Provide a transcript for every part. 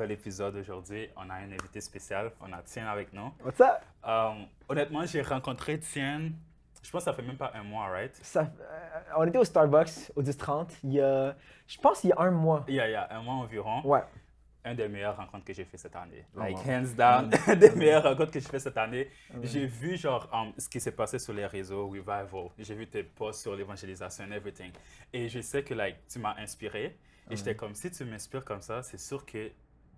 nouvel épisode aujourd'hui. On a un invité spécial. On a Tian avec nous. What's up? Honnêtement, j'ai rencontré Tian, je pense que ça fait même pas un mois, right? On était au Starbucks au 10-30 je pense il y a un mois. Il y a un mois environ. Ouais. Un des meilleures rencontres que j'ai fait cette année. Oh, Like, wow. hands down, un des meilleures rencontres que j'ai fait cette année. J'ai vu genre ce qui s'est passé sur les réseaux, Revival. J'ai vu tes posts sur l'évangélisation and everything. Et je sais que like, tu m'as inspiré. Et j'étais comme, si tu m'inspires comme ça, c'est sûr que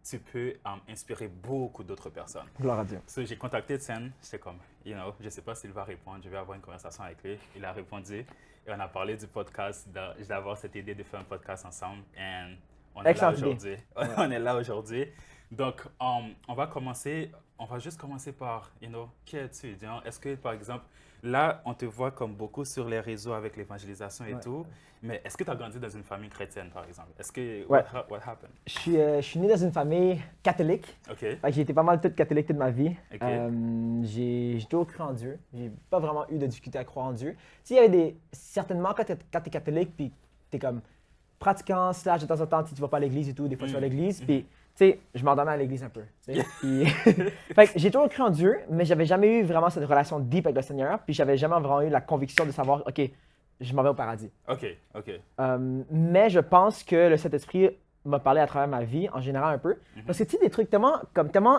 tu peux inspirer beaucoup d'autres personnes. Gloire à Dieu. So, j'ai contacté Tian, j'étais comme, je ne sais pas s'il va répondre, je vais avoir une conversation avec lui. Il a répondu et on a parlé du podcast, d'avoir cette idée de faire un podcast ensemble. Et on est là aujourd'hui. On est là aujourd'hui. Donc, on va juste commencer par, qui es-tu? Est-ce que, par exemple, là, on te voit comme beaucoup sur les réseaux avec l'évangélisation et tout, mais est-ce que tu as grandi dans une famille chrétienne, par exemple? Est-ce que, what happened? Je suis né dans une famille catholique. OK. J'ai été pas mal toute catholique toute ma vie. Okay. J'ai toujours cru en Dieu. J'ai pas vraiment eu de difficulté à croire en Dieu. Tu sais, il y avait certainement, quand t'es catholique, puis t'es comme pratiquant, / de temps en temps, tu vas pas à l'église et tout, des fois tu vas à l'église, puis tu sais, je m'endormais à l'église un peu. Puis, fait que j'ai toujours cru en Dieu, mais j'avais jamais eu vraiment cette relation deep avec le Seigneur, puis j'avais jamais vraiment eu la conviction de savoir, OK, je m'en vais au paradis. OK. Mais je pense que le Saint-Esprit m'a parlé à travers ma vie, en général un peu, parce que tu sais, des trucs tellement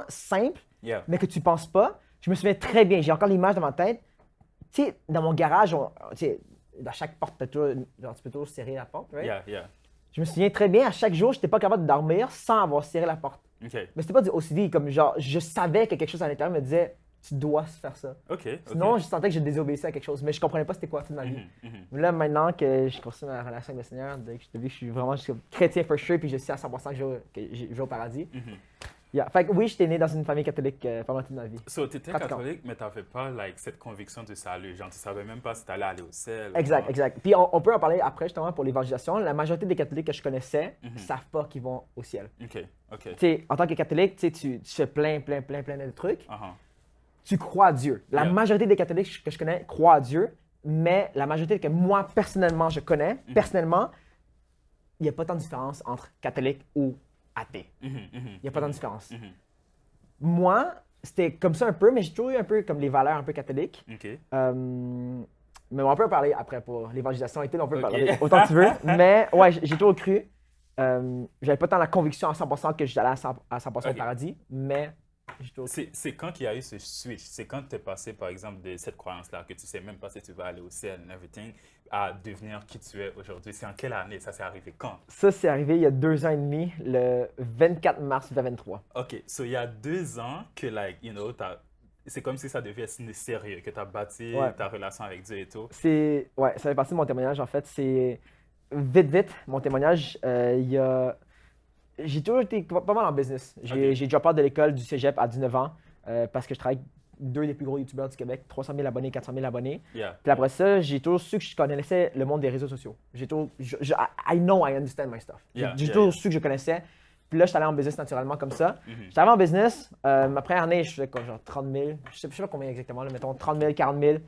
simples, mais que tu penses pas. Je me souviens très bien, j'ai encore l'image dans ma tête. Tu sais, dans mon garage, dans chaque porte, tu peux toujours serrer la porte, right? Je me souviens très bien, à chaque jour, je n'étais pas capable de dormir sans avoir serré la porte. Okay. Mais c'était pas du OCD, comme genre, je savais que quelque chose à l'intérieur me disait, tu dois faire ça. Sinon, je sentais que je désobéissais à quelque chose, mais je comprenais pas c'était quoi toute ma vie. Mais là, maintenant que je continue ma relation avec le Seigneur, dès que je suis vraiment chrétien for sure, puis je sais à 100% que je vais au paradis. Fait que oui, j'étais né dans une famille catholique pendant toute ma vie. So, tu étais catholique, mais tu n'avais pas cette conviction du salut. Genre, tu ne savais même pas si tu allais aller au ciel. Exact. Puis on peut en parler après, justement, pour l'évangélisation. La majorité des catholiques que je connaissais ne savent pas qu'ils vont au ciel. OK. Tu sais, en tant que catholique, tu fais plein de trucs. Tu crois à Dieu. La majorité des catholiques que je connais croient à Dieu, mais la majorité que moi, personnellement, je connais, personnellement, il n'y a pas tant de différence entre catholique ou athée. Il n'y a pas tant de différence. Moi, c'était comme ça un peu, mais j'ai toujours eu un peu comme les valeurs un peu catholiques. Mais on peut en parler après pour l'évangélisation et tout, on peut parler autant que tu veux. Mais ouais, j'ai toujours cru. J'avais pas tant la conviction à 100% que j'allais à 100% au paradis, mais j'ai toujours cru. C'est quand qu'il y a eu ce switch? C'est quand tu es passé, par exemple, de cette croyance-là, que tu sais même pas si tu vas aller au ciel and everything, à devenir qui tu es aujourd'hui? C'est en quelle année? Ça s'est arrivé quand? Ça, c'est arrivé il y a 2 ans et demi, le 24 mars 2023. OK. So, il y a 2 ans que, c'est comme si ça devait être sérieux, que tu as bâti ta relation avec Dieu et tout. Ça fait partie de mon témoignage, en fait. C'est vite, mon témoignage. J'ai toujours été pas mal en business. J'ai drop out de l'école du cégep à 19 ans parce que je travaille avec 2 des plus gros youtubeurs du Québec, 300 000 abonnés, 400 000 abonnés. Puis après ça, j'ai toujours su que je connaissais le monde des réseaux sociaux. I know I understand my stuff. J'ai toujours su que je connaissais. Puis là, je suis allé en business naturellement comme ça. J'étais allé en business. Ma première année, je faisais quoi, genre 30 000. Je sais pas combien exactement, là, mettons 30 000, 40 000.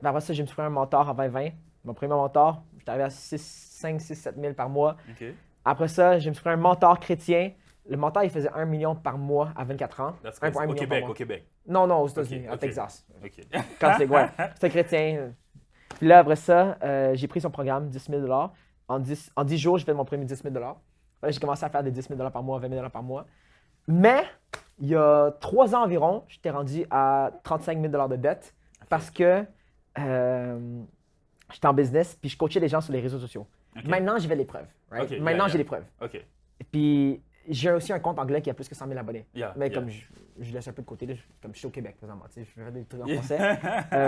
Après ça, j'ai me suis pris un mentor en 2020. Mon premier mentor, j'étais arrivé à 5, 6, 7 000 par mois. Après ça, je me suis pris un mentor chrétien. Le mentor, il faisait 1 million par mois à 24 ans. Au Québec? Non, aux États-Unis, à Texas. Quand c'était chrétien. Puis là, après ça, j'ai pris son programme, 10 000 $. En 10 jours, j'ai fait mon premier 10 000 $. Là, j'ai commencé à faire des 10 000 $ par mois, 20 000 $ par mois. Mais, il y a 3 ans environ, j'étais rendu à 35 000 $ de dette parce que j'étais en business puis je coachais les gens sur les réseaux sociaux. Maintenant, j'ai les preuves. Maintenant, j'ai les preuves. Et puis, j'ai aussi un compte anglais qui a plus que 100 000 abonnés. Mais comme je laisse un peu de côté, comme je suis au Québec, présentement, je fais des trucs en français.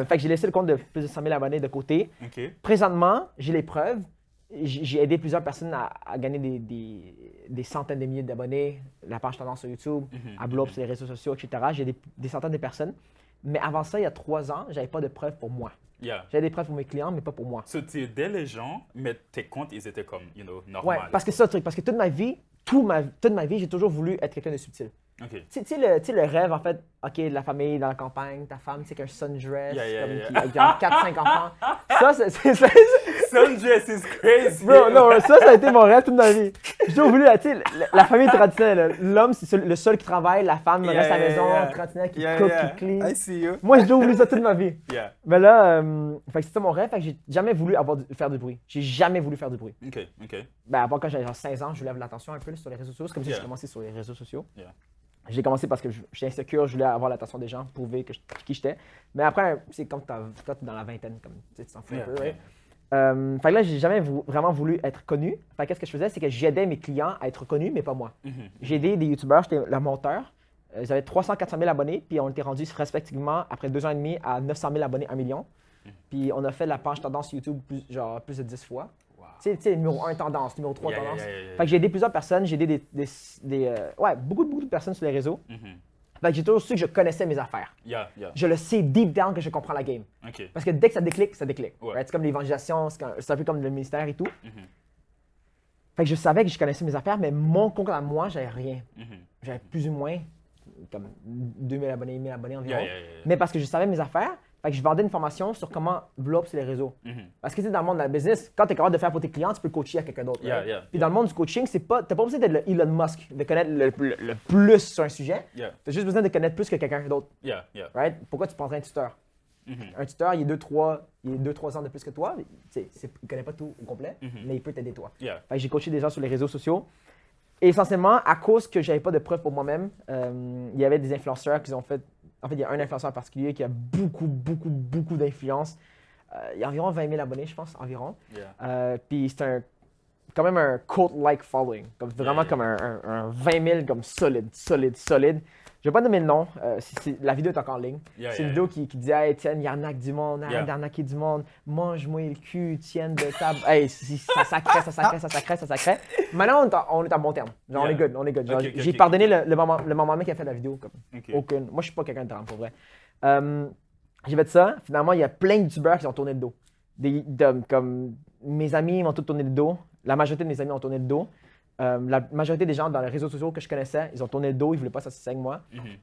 Fait que j'ai laissé le compte de plus de 100 000 abonnés de côté. Présentement, j'ai les preuves. J'ai aidé plusieurs personnes à gagner des centaines de milliers d'abonnés, la page tendance sur YouTube, à blow up sur les réseaux sociaux, etc. J'ai des centaines de personnes. Mais avant ça, il y a 3 ans, j'avais pas de preuves pour moi. J'avais des preuves pour mes clients, mais pas pour moi. So, tu aidais les gens, mais tes comptes, ils étaient comme, normal. Ouais, parce que ça, le truc, parce que toute ma vie, j'ai toujours voulu être quelqu'un de subtil. Tu sais le rêve, en fait, OK, la famille dans la campagne, ta femme, c'est qu'un sundress, avec genre 4-5 enfants. Ça, c'est Sundress is crazy! Bro, non, ça a été mon rêve toute ma vie. J'ai toujours voulu, tu sais, la famille traditionnelle. L'homme, c'est le seul qui travaille, la femme reste à la maison, traditionnelle, qui cook, qui clean. I see you. Moi, j'ai toujours voulu ça toute ma vie. Yeah. Mais là, fait que c'était mon rêve, fait que j'ai jamais voulu faire du bruit. J'ai jamais voulu faire du bruit. OK. Ben, avant, quand j'avais genre 16 ans, je voulais avoir l'attention un peu là, sur les réseaux sociaux. C'est comme si j'ai commencé sur les réseaux sociaux. Yeah. J'ai commencé parce que j'étais insécure, je voulais avoir l'attention des gens, prouver qui j'étais. Mais après, c'est comme toi, t'es dans la vingtaine, comme tu t'en fous un peu, right? Fait que là, j'ai jamais vraiment voulu être connu. Fait que qu'est-ce que je faisais, c'est que j'aidais mes clients à être connus, mais pas moi. J'ai aidé des youtubeurs, j'étais leur monteur. Ils avaient 300-400 000 abonnés, puis on était rendus respectivement, après 2 ans et demi, à 900 000 abonnés, 1 million. Puis on a fait la page tendance YouTube plus de 10 fois. Wow. Tu sais, numéro 1 tendance, numéro 3 tendance. Yeah. Fait que j'ai aidé plusieurs personnes, j'ai aidé beaucoup de personnes sur les réseaux. Fait que j'ai toujours su que je connaissais mes affaires. Yeah. Je le sais deep down que je comprends la game. OK. Parce que dès que ça déclique, ça déclique. Ouais. Right? C'est comme l'évangélisation, c'est un peu comme le ministère et tout. Fait que je savais que je connaissais mes affaires, mais mon compte à moi, j'avais rien. J'avais plus ou moins comme 2000 abonnés, 1000 abonnés environ. Mais parce que je savais mes affaires, fait que je vendais une formation sur comment blow up sur les réseaux. Parce que tu sais, dans le monde de la business, quand tu es capable de faire pour tes clients, tu peux coacher à quelqu'un d'autre. Puis dans le monde du coaching, t'as pas besoin d'être le Elon Musk, de connaître le plus sur un sujet. Tu as juste besoin de connaître plus que quelqu'un d'autre. Right? Pourquoi tu prendrais un tuteur? Un tuteur, il est 2-3 ans de plus que toi. Il ne connaît pas tout au complet, mais il peut t'aider toi. Fait que j'ai coaché des gens sur les réseaux sociaux. Et essentiellement, à cause que j'avais pas de preuves pour moi-même, il y avait des influenceurs qui ont fait. En fait, il y a un influenceur en particulier qui a beaucoup d'influence. Il y a environ 20 000 abonnés, je pense, environ. Puis c'est quand même un cult-like following. Comme, vraiment comme un 20 000 comme solide. Je vais pas nommer le nom. La vidéo est encore en ligne. C'est une vidéo qui disait hey, Étienne, il arnaque du monde, arrête d'arnaquer du monde, mange-moi le cul, Étienne de table. Hey, ça sacrait. Maintenant, on est en bon terme. Genre, on est good. Genre, j'ai pardonné le moment même qui a fait la vidéo. Comme, aucune. Moi, je suis pas quelqu'un de drame, pour vrai. J'ai fait ça. Finalement, il y a plein de youtubeurs qui ont tourné le dos. Comme mes amis m'ont tous tourné le dos. La majorité de mes amis ont tourné le dos. La majorité des gens dans les réseaux sociaux que je connaissais, ils ont tourné le dos, ils ne voulaient pas s'associer avec moi.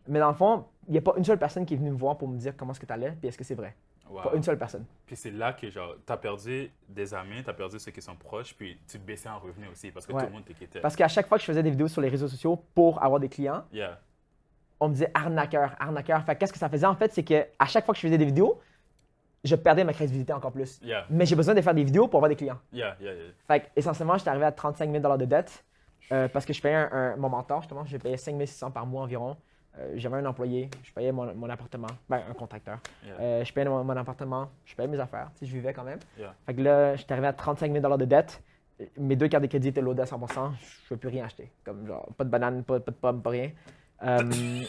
Mais dans le fond, il n'y a pas une seule personne qui est venue me voir pour me dire comment est-ce que tu allais, puis est-ce que c'est vrai. Pas une seule personne. Puis c'est là que genre, tu as perdu des amis, tu as perdu ceux qui sont proches, puis tu baissais en revenus aussi parce que tout le monde t'écoutait. Parce qu'à chaque fois que je faisais des vidéos sur les réseaux sociaux pour avoir des clients, on me disait arnaqueur. Fait qu'est-ce que ça faisait en fait, c'est qu'à chaque fois que je faisais des vidéos, je perdais ma crédibilité encore plus. Mais j'ai besoin de faire des vidéos pour avoir des clients. Fait qu'essentiellement, j'étais arrivé à 35 000 de dette parce que je payais mon mentor, justement. J'ai payé 5 600 par mois environ. J'avais un employé, je payais mon appartement, un contracteur. Je payais mon appartement, je payais mes affaires. Je vivais quand même. Fait que là, j'étais arrivé à 35 000 de dette. Mes 2 cartes de crédit étaient loadées à 100%. Je ne peux plus rien acheter. Comme genre, pas de banane, pas de pomme, pas rien. Puis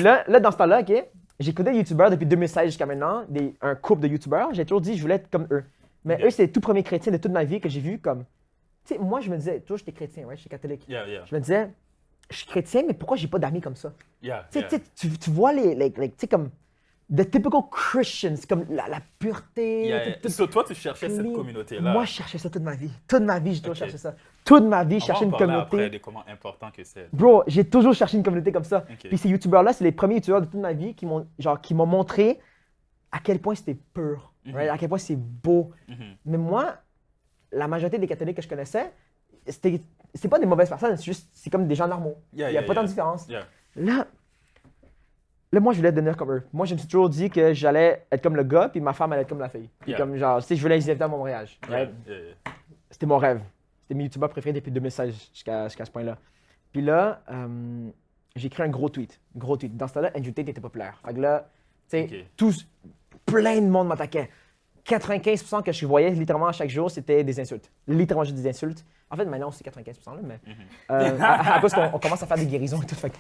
là, dans ce temps-là, OK, j'écoutais des youtubeurs depuis 2016 jusqu'à maintenant, un couple de youtubeurs. J'ai toujours dit que je voulais être comme eux. Mais eux, c'est les tout premiers chrétiens de toute ma vie que j'ai vu comme. Tu sais, moi, je me disais, toujours, j'étais chrétien, ouais, j'étais catholique. Je me disais, je suis chrétien, mais pourquoi j'ai pas d'amis comme ça? Tu vois tu sais, comme. The typical Christians, comme la pureté. So, toi, tu cherchais cette communauté-là. Moi, je cherchais ça toute ma vie. Toute ma vie, j'ai toujours cherché ça. Toute ma vie, je cherchais une communauté. Après de comment important que c'est. Bro, j'ai toujours cherché une communauté comme ça. Puis ces youtubeurs-là, c'est les premiers youtubeurs de toute ma vie qui m'ont montré à quel point c'était pur, right? À quel point c'est beau. Mais moi, la majorité des catholiques que je connaissais, c'est pas des mauvaises personnes, c'est comme des gens normaux. Il n'y a pas tant de différence. Là, moi, je voulais devenir comme eux. Moi, je me suis toujours dit que j'allais être comme le gars, puis ma femme allait être comme la fille. Puis comme genre, tu sais, je voulais les inviter à mon mariage. C'était mon rêve. C'était mes youtubeurs préférés depuis 2016 jusqu'à ce point-là. Puis là, j'ai écrit un gros tweet. Dans ce temps-là, Andrew Tate était populaire. Fait que là, tu sais, plein de monde m'attaquait. 95% que je voyais littéralement à chaque jour, c'était des insultes. Littéralement juste des insultes. En fait, maintenant, c'est 95%, là, mais à cause qu'on commence à faire des guérisons et tout. Fait que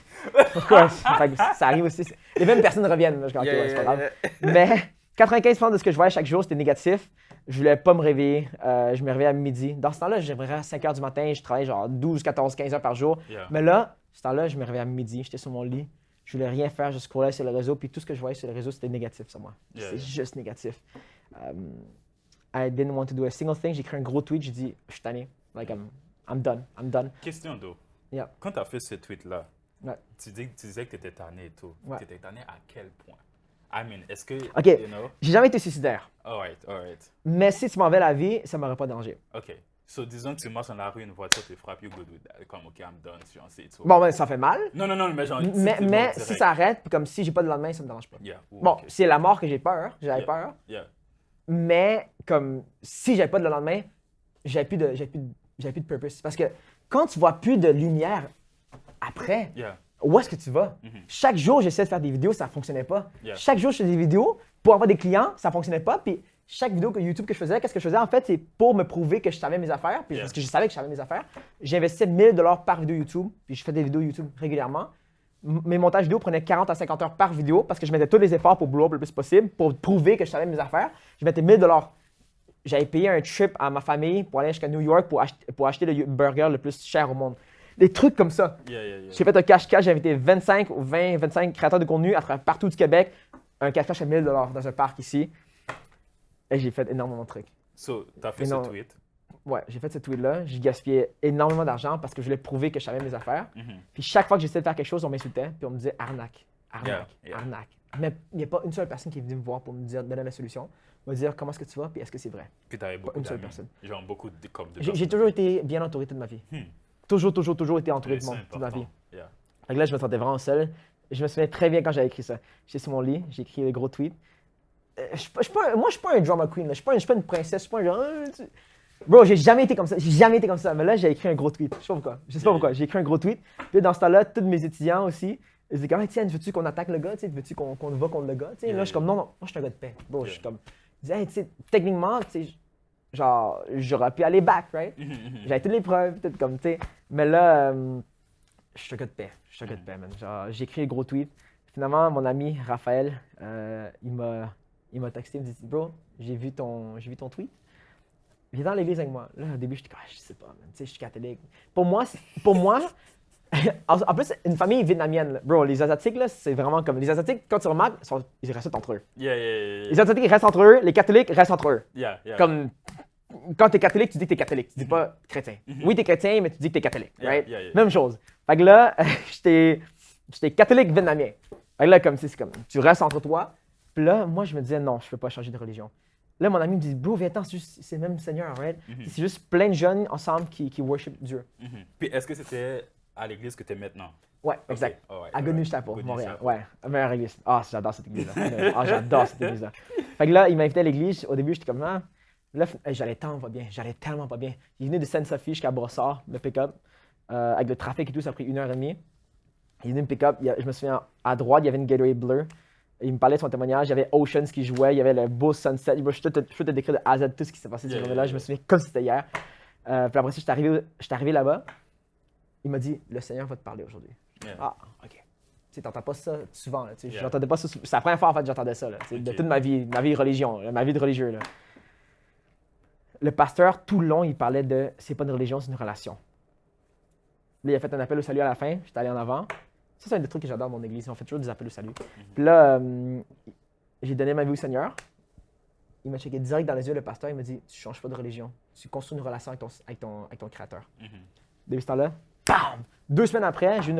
ça arrive aussi. Les mêmes personnes reviennent. Là, c'est pas grave. Mais 95% de ce que je voyais chaque jour, c'était négatif. Je voulais pas me réveiller. Je me réveillais à midi. Dans ce temps-là, je me réveillais à 5 h du matin. Je travaillais genre 12, 14, 15 heures par jour. Mais là, ce temps-là, je me réveillais à midi. J'étais sur mon lit. Je voulais rien faire. Je scrollais sur le réseau. Puis tout ce que je voyais sur le réseau, c'était négatif sur moi. C'est juste négatif. I didn't want to do a single thing. J'ai écrit un gros tweet. J'ai dit, je suis tanné. Like, I'm done. Question d'eau. Quand tu as fait ce tweet-là, tu disais que tu étais tanné et tout. Tu étais tanné à quel point? I mean, est-ce que. OK. J'ai jamais été suicidaire. All right. Mais si tu m'enlevais la vie, ça m'aurait pas dérangé. OK. So, disons que tu marches dans la rue, une voiture te frappe, you good with that. Comme, OK, I'm done, genre, c'est tout. Bon, ben, ça fait mal. Non, mais genre... Mais si ça arrête, puis comme si j'ai pas de lendemain, ça me dérange pas. Yeah. Bon, OK. c'est la mort que j'ai peur, j'avais peur. Yeah. Mais comme si j'avais pas de lendemain, j'avais plus de purpose. Parce que quand tu vois plus de lumière après, Yeah. où est-ce que tu vas? Chaque jour, j'essayais de faire des vidéos, ça fonctionnait pas. Yeah. Chaque jour, je faisais des vidéos pour avoir des clients, ça fonctionnait pas. Puis chaque vidéo que YouTube que je faisais, qu'est-ce que je faisais en fait, c'est pour me prouver que je savais mes affaires. Puis parce que je savais que je savais mes affaires, j'investissais 1000 $ par vidéo YouTube. Puis je fais des vidéos YouTube régulièrement. Mes montages vidéo prenaient 40 à 50 heures par vidéo parce que je mettais tous les efforts pour blow up le plus possible, pour prouver que je savais mes affaires. Je mettais 1000 $. J'avais payé un trip à ma famille pour aller jusqu'à New York pour acheter le burger le plus cher au monde. Des trucs comme ça. Yeah. J'ai fait un cash-cash, j'ai invité 25 ou 25 créateurs de contenu à travers partout du Québec. Un cash-cash à 1000 $ dans un parc ici. Et j'ai fait énormément de trucs. So, t'as fait ce tweet. Ouais, j'ai fait ce tweet-là. J'ai gaspillé énormément d'argent parce que je voulais prouver que je savais mes affaires. Puis chaque fois que j'essayais de faire quelque chose, on m'insultait. Puis on me disait arnaque. Mais il n'y a pas une seule personne qui est venue me voir pour me dire, donner la solution. Me dire comment est-ce que tu vas, puis est-ce que c'est vrai. Puis t'avais beaucoup une seule d'amis. personne. Genre beaucoup de J'ai toujours été bien entouré toute ma vie. Toujours été entouré de monde toute ma vie. Yeah. Donc là, je me sentais vraiment seul. Je me souviens très bien quand j'avais écrit ça. J'étais sur mon lit, j'ai écrit le gros tweet. Moi, je suis pas un drama queen. Je suis pas une princesse. Je suis pas un genre. Bro, j'ai jamais été comme ça. Mais là, j'ai écrit un gros tweet. Je sais pas pourquoi. J'ai écrit un gros tweet. Puis dans ce temps-là, tous mes étudiants aussi, ils disaient comme, tiens, veux-tu qu'on attaque le gars? Veux-tu qu'on va contre le gars? Là, je suis comme, non, moi, je suis un gars de paix. Bro, je suis comme, ils disaient, hey, tu sais, techniquement, tu sais, genre, j'aurais pu aller back, right? J'avais toutes les preuves, peut-être comme, tu sais. Mais là, je suis un gars de paix. Man. Genre, j'ai écrit un gros tweet. Finalement, mon ami Raphaël, il m'a texté, il me dit, bro, j'ai vu ton tweet. Viens dans l'église avec moi. Là, au début, j'étais comme, je sais pas, man. Tu sais, je suis catholique. Pour moi, en plus, une famille vietnamienne, là. Bro, les Asiatiques, là, c'est vraiment comme. Les Asiatiques, quand tu remarques, ils restent entre eux. Yeah. Les Asiatiques, ils restent entre eux, les catholiques restent entre eux. Yeah. Comme, quand t'es catholique, tu dis que t'es catholique, tu dis pas chrétien. Oui, t'es chrétien, mais tu dis que t'es catholique, right? Yeah. Même chose. Fait que là, j'étais catholique vietnamien. Fait que là, comme, c'est comme, tu restes entre toi. Puis là, moi, je me disais, non, je peux pas changer de religion. Là, mon ami me dit, bro, viens-t'en, c'est le même Seigneur, right? C'est juste plein de jeunes ensemble qui worship Dieu. Puis est-ce que c'était à l'église que tu es maintenant? Ouais, exact. Okay. Oh, ouais, à Good News Chapel, Montréal. Chapel. Ouais, la meilleure église. Ah, j'adore cette église-là. J'adore cette église-là. Fait que là, il m'a invité à l'église. Au début, j'étais comme, ah. Là, j'allais tellement pas bien. Il venait de Sainte-Sophie jusqu'à Brossard, me pick-up. Avec le trafic et tout, ça a pris 1h30. Il venait me pick-up. Je me souviens, à droite, il y avait une Gatorade bleue. Il me parlait de son témoignage. Il y avait Oceans qui jouait. Il y avait le beau sunset. Je peux te décrire de A à Z tout ce qui s'est passé cette journée-là. Je me souviens comme si c'était hier. Puis après ça, j'étais arrivé là-bas. Il m'a dit, le Seigneur va te parler aujourd'hui. Ah, OK. Tu sais, t'entends pas ça souvent. J'entendais pas ça. C'est la première fois en fait que j'entendais ça. De toute ma vie religion, ma vie de religieux. Là. Le pasteur, tout le long, il parlait de c'est pas une religion, c'est une relation. Là, il a fait un appel au salut à la fin. J'étais allé en avant. Ça, c'est un des trucs que j'adore dans mon église. On fait toujours des appels au salut. Puis là, j'ai donné ma vie au Seigneur. Il m'a checké direct dans les yeux, le pasteur. Il m'a dit, tu changes pas de religion. Tu construis une relation avec ton créateur. Depuis ce temps-là, bam! 2 semaines après, tu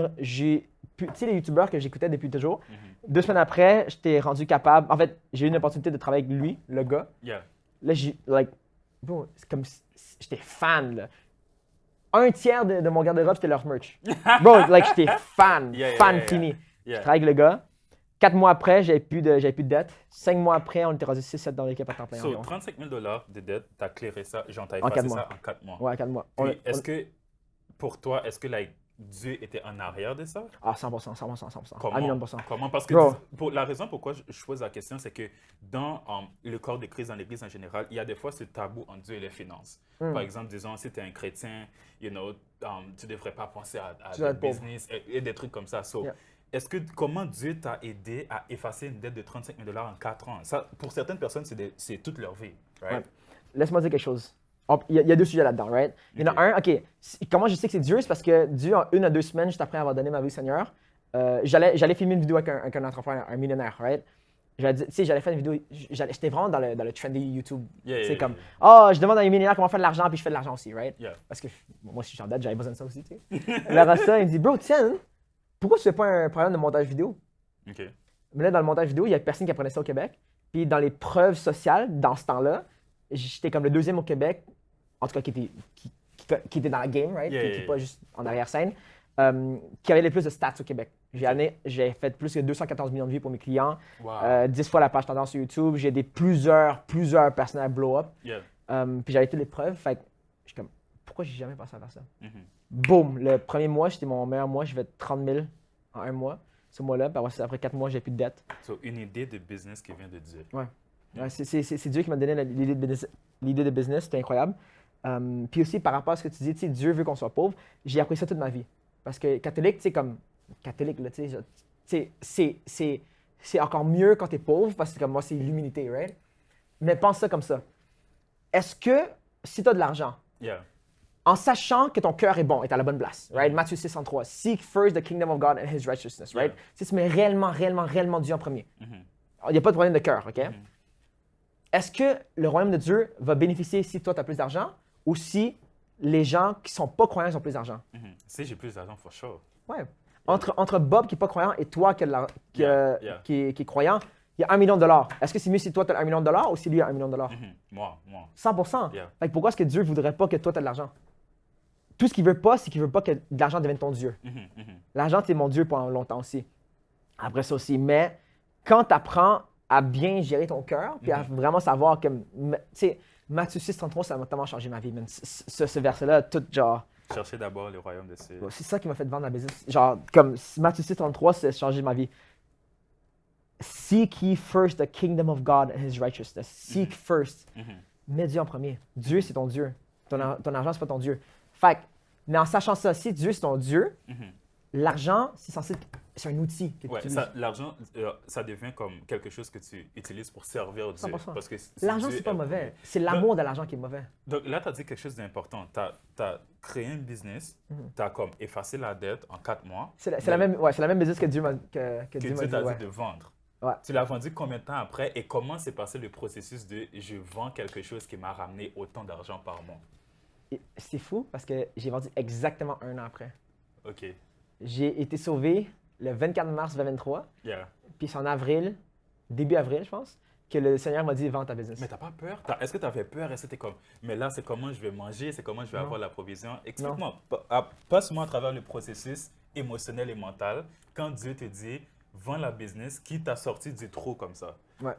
sais, les youtubeurs que j'écoutais depuis toujours, 2 semaines après, j'étais rendu capable. En fait, j'ai eu une opportunité de travailler avec lui, le gars. Là, bro, c'est comme j'étais fan, là. 1/3 de mon garde-robe, c'était leur merch. Bro, j'étais fan, fini. Je travaille avec le gars. 4 mois après, j'avais plus de dette. 5 mois après, on était rendu 6-7 dans l'équipe à temps plein. So, 35 000 $ de dette, t'as clairé ça, genre t'as En effacé 4 mois. ça en 4 mois. Ouais, 4 mois. Puis, est-ce que, pour toi, est-ce que Dieu était en arrière de ça? Ah, 100%. Comment? À 1 000 %. Comment? Parce que la raison pourquoi je pose la question, c'est que dans le corps de Christ, dans l'Église en général, il y a des fois ce tabou entre Dieu et les finances. Par exemple, disons, si tu es un chrétien, tu ne devrais pas penser à des business et des trucs comme ça. So, comment Dieu t'a aidé à effacer une dette de 35 000 $ en 4 ans? Ça, pour certaines personnes, c'est toute leur vie. Right? Ouais. Laisse-moi dire quelque chose. Il y a 2 sujets là-dedans, right? Il y en a un, OK. Comment je sais que c'est Dieu? C'est parce que Dieu, en 1 à 2 semaines, juste après avoir donné ma vie au Seigneur, j'allais filmer une vidéo avec un entrepreneur, un millionnaire, right? J'allais faire une vidéo, j'étais vraiment dans le trendy YouTube. C'est comme, je demande à un millionnaire comment faire de l'argent, puis je fais de l'argent aussi, right? Parce que moi, si je suis en dette, j'avais besoin de ça aussi, tu sais. Alors ça, il me dit, bro, tiens, pourquoi tu fais pas un programme de montage vidéo? Mais là, dans le montage vidéo, il y a personne qui apprenait ça au Québec. Puis dans les preuves sociales, dans ce temps-là, j'étais comme le 2e au Québec en tout cas qui était dans la game, right? Yeah, qui yeah, n'est pas juste en arrière-scène, qui avait les plus de stats au Québec. J'ai fait plus que 214 millions de vues pour mes clients, Wow. 10 fois la page tendance sur YouTube, j'ai des plusieurs personnels blow-up, Yeah. puis j'avais toutes les preuves, fait que je suis comme, pourquoi j'ai jamais pensé à faire ça? Mhm. Boum, le premier mois, c'était mon meilleur mois, j'ai fait 30 000 en un mois, ce mois-là, puis après 4 mois, j'ai plus de dette. So, une idée de business qui vient de Dieu. Ouais, c'est Dieu qui m'a donné l'idée de business, c'était incroyable. Puis aussi, par rapport à ce que tu dis, tu sais, Dieu veut qu'on soit pauvre, j'ai appris ça toute ma vie. Parce que catholique, tu sais, comme catholique, là, tu sais, c'est encore mieux quand tu es pauvre, parce que comme moi, c'est l'humilité, right? Mais pense ça comme ça. Est-ce que, si tu as de l'argent, Yeah. en sachant que ton cœur est bon, est à la bonne place, right? Matthieu 6:33, seek first the kingdom of God and his righteousness, right? Yeah. Si tu mets réellement Dieu en premier, Mhm. il n'y a pas de problème de cœur, OK? Mhm. Est-ce que le royaume de Dieu va bénéficier si toi, tu as plus d'argent ou si les gens qui ne sont pas croyants ont plus d'argent? Mhm. Si j'ai plus d'argent, for sure. Ouais. Entre Bob qui n'est pas croyant et toi qui est croyant, il y a $1 million. Est-ce que c'est mieux si toi, tu as $1 million ou si lui a $1 million? Mhm. Moi. 100%. Yeah. Fait que pourquoi est-ce que Dieu ne voudrait pas que toi, tu aies de l'argent? Tout ce qu'il veut pas, c'est qu'il veut pas que de l'argent devienne ton Dieu. Mhm. Mhm. L'argent, c'est mon Dieu pendant longtemps aussi. Après ça aussi. Mais quand tu apprends à bien gérer ton cœur, puis à vraiment savoir que, tu sais, Matthieu 6:33, ça m'a tellement changé ma vie, man. Ce verset-là, tout genre, Cherchez d'abord le royaume de Dieu. c'est ça qui m'a fait vendre la business. Genre, comme Matthieu 6:33, ça a changé ma vie. Seek ye first the kingdom of God and his righteousness. Seek first. Mhm. Mets Dieu en premier. Dieu, c'est ton Dieu. Ton argent, c'est pas ton Dieu. Fait que, mais en sachant ça, si Dieu, c'est ton Dieu, Mhm. l'argent, c'est un outil que tu Ouais, utilises. l'argent, ça devient comme quelque chose que tu utilises pour servir Dieu. 100%. Parce que L'argent, Dieu c'est pas est mauvais. premier. C'est l'amour de l'argent qui est mauvais. Donc là, tu as dit quelque chose d'important. Tu as créé un business, tu as comme effacé la dette en 4 mois. C'est la même business que Dieu m'a que Dieu Dieu m'a t'a dit. Ouais. dit de vendre. Ouais. Tu l'as vendu combien de temps après et comment s'est passé le processus de je vends quelque chose qui m'a ramené autant d'argent par mois? Et c'est fou parce que j'ai vendu exactement 1 an après. OK. J'ai été sauvé le 24 mars 2023, Yeah. puis c'est en avril, début avril, je pense, que le Seigneur m'a dit vends ta business. Mais t'as pas peur? Est-ce que tu avais peur? Est-ce que t'es comme, mais là, c'est comment je vais manger? C'est comment je vais Non. avoir la provision? Explique-moi, passe-moi à travers le processus émotionnel et mental. Quand Dieu te dit, vends la business, qui t'a sorti du trou comme ça? Ouais.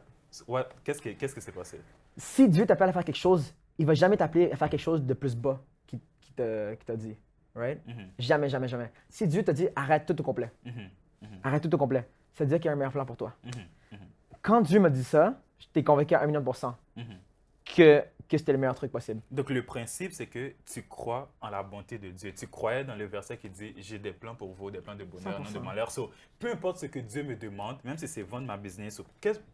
Qu'est-ce qui s'est passé? Si Dieu t'appelle à faire quelque chose, il va jamais t'appeler à faire quelque chose de plus bas qu'il t'a dit. Right? Mhm. Jamais. Si Dieu t'a dit arrête tout au complet, Mhm. arrête tout au complet, ça veut dire qu'il y a un meilleur plan pour toi. Mhm. Mhm. Quand Dieu m'a dit ça, j'étais convaincu à 1 million de pourcents Mhm. que c'était le meilleur truc possible. Donc, le principe, c'est que tu crois en la bonté de Dieu. Tu croyais dans le verset qui dit « J'ai des plans pour vous, des plans de bonheur, non de 100%. malheur. » So, peu importe ce que Dieu me demande, même si c'est vendre ma business,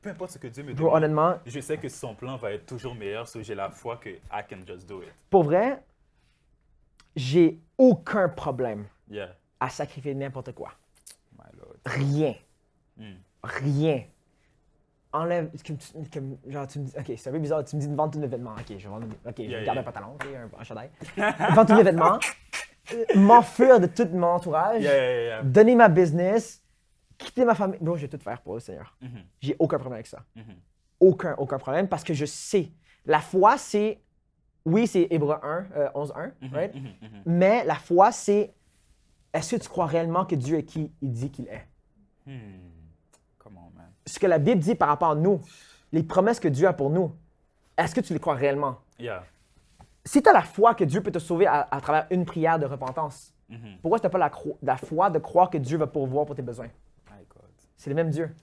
peu importe ce que Dieu me Bro, demande, honnêtement, je sais que son plan va être toujours meilleur. So, j'ai la foi que I can just do it. pour vrai, j'ai aucun problème Yeah, à sacrifier n'importe quoi. my Lord. Rien. Mm. Rien. Enlève. Genre, tu me dis. Ok, c'est un peu bizarre. Tu me dis de vendre tous mes vêtements. Ok, je vais vendre. Ok, je vais garder un pantalon, ok, un chandail. Vendre tous mes vêtements. M'enfuir de tout mon entourage. Yeah. Donner ma business. Quitter ma famille. Bro, je vais tout faire pour le Seigneur. Mhm. J'ai aucun problème avec ça. Mhm. Aucun problème parce que je sais. La foi, c'est. Oui, c'est Hébreux 1, 11:1, right? Mhm. Mhm. Mais la foi, c'est. Est-ce que tu crois réellement que Dieu est qui il dit qu'il est? Come on, man. Ce que la Bible dit par rapport à nous, les promesses que Dieu a pour nous, est-ce que tu les crois réellement? Yeah. Si tu as la foi que Dieu peut te sauver à travers une prière de repentance, Mhm. pourquoi tu n'as pas la foi de croire que Dieu va pourvoir pour tes besoins? My God. C'est le même Dieu.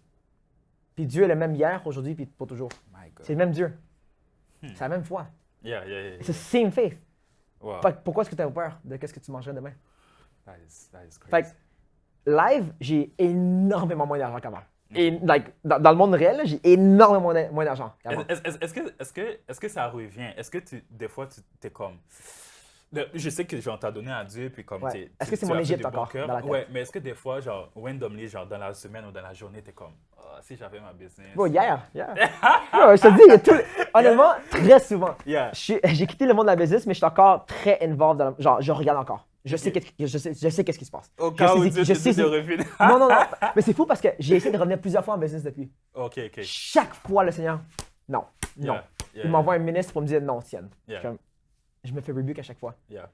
Puis Dieu est le même hier, aujourd'hui, puis pour toujours. My God. C'est le même Dieu. C'est la même foi. Yeah. C'est the same faith. Wow. Fait que pourquoi est-ce que tu as peur de qu'est-ce que tu mangerais demain? That is Fait crazy. que live, j'ai énormément moins d'argent qu'avant. Et like, dans le monde réel, là, j'ai énormément moins d'argent qu'avant. Est-ce que ça revient? Est-ce que des fois, tu t'es comme... Je sais que genre t'as donné à Dieu, puis comme Ouais. Est-ce que c'est mon as fait Égypte de bon encore, cœur. dans la tête? Ouais, mais est-ce que des fois, genre, randomly, genre dans la semaine ou dans la journée, t'es comme, ah, si j'avais ma business. Bro, hier. Bro, je te dis, il y a honnêtement, très souvent. Yeah. J'ai quitté le monde de la business, mais je suis encore très involved dans genre, je regarde encore. Je sais qu'est-ce qui se passe. Au cas où Dieu te dit de revenir. Non. Mais c'est fou parce que j'ai essayé de revenir plusieurs fois en business depuis. OK. Chaque fois, le Seigneur, non. Yeah. Il m'envoie un ministre pour me dire non, tienne. Yeah. Comme, je me fais rebuke à chaque fois. Yeah.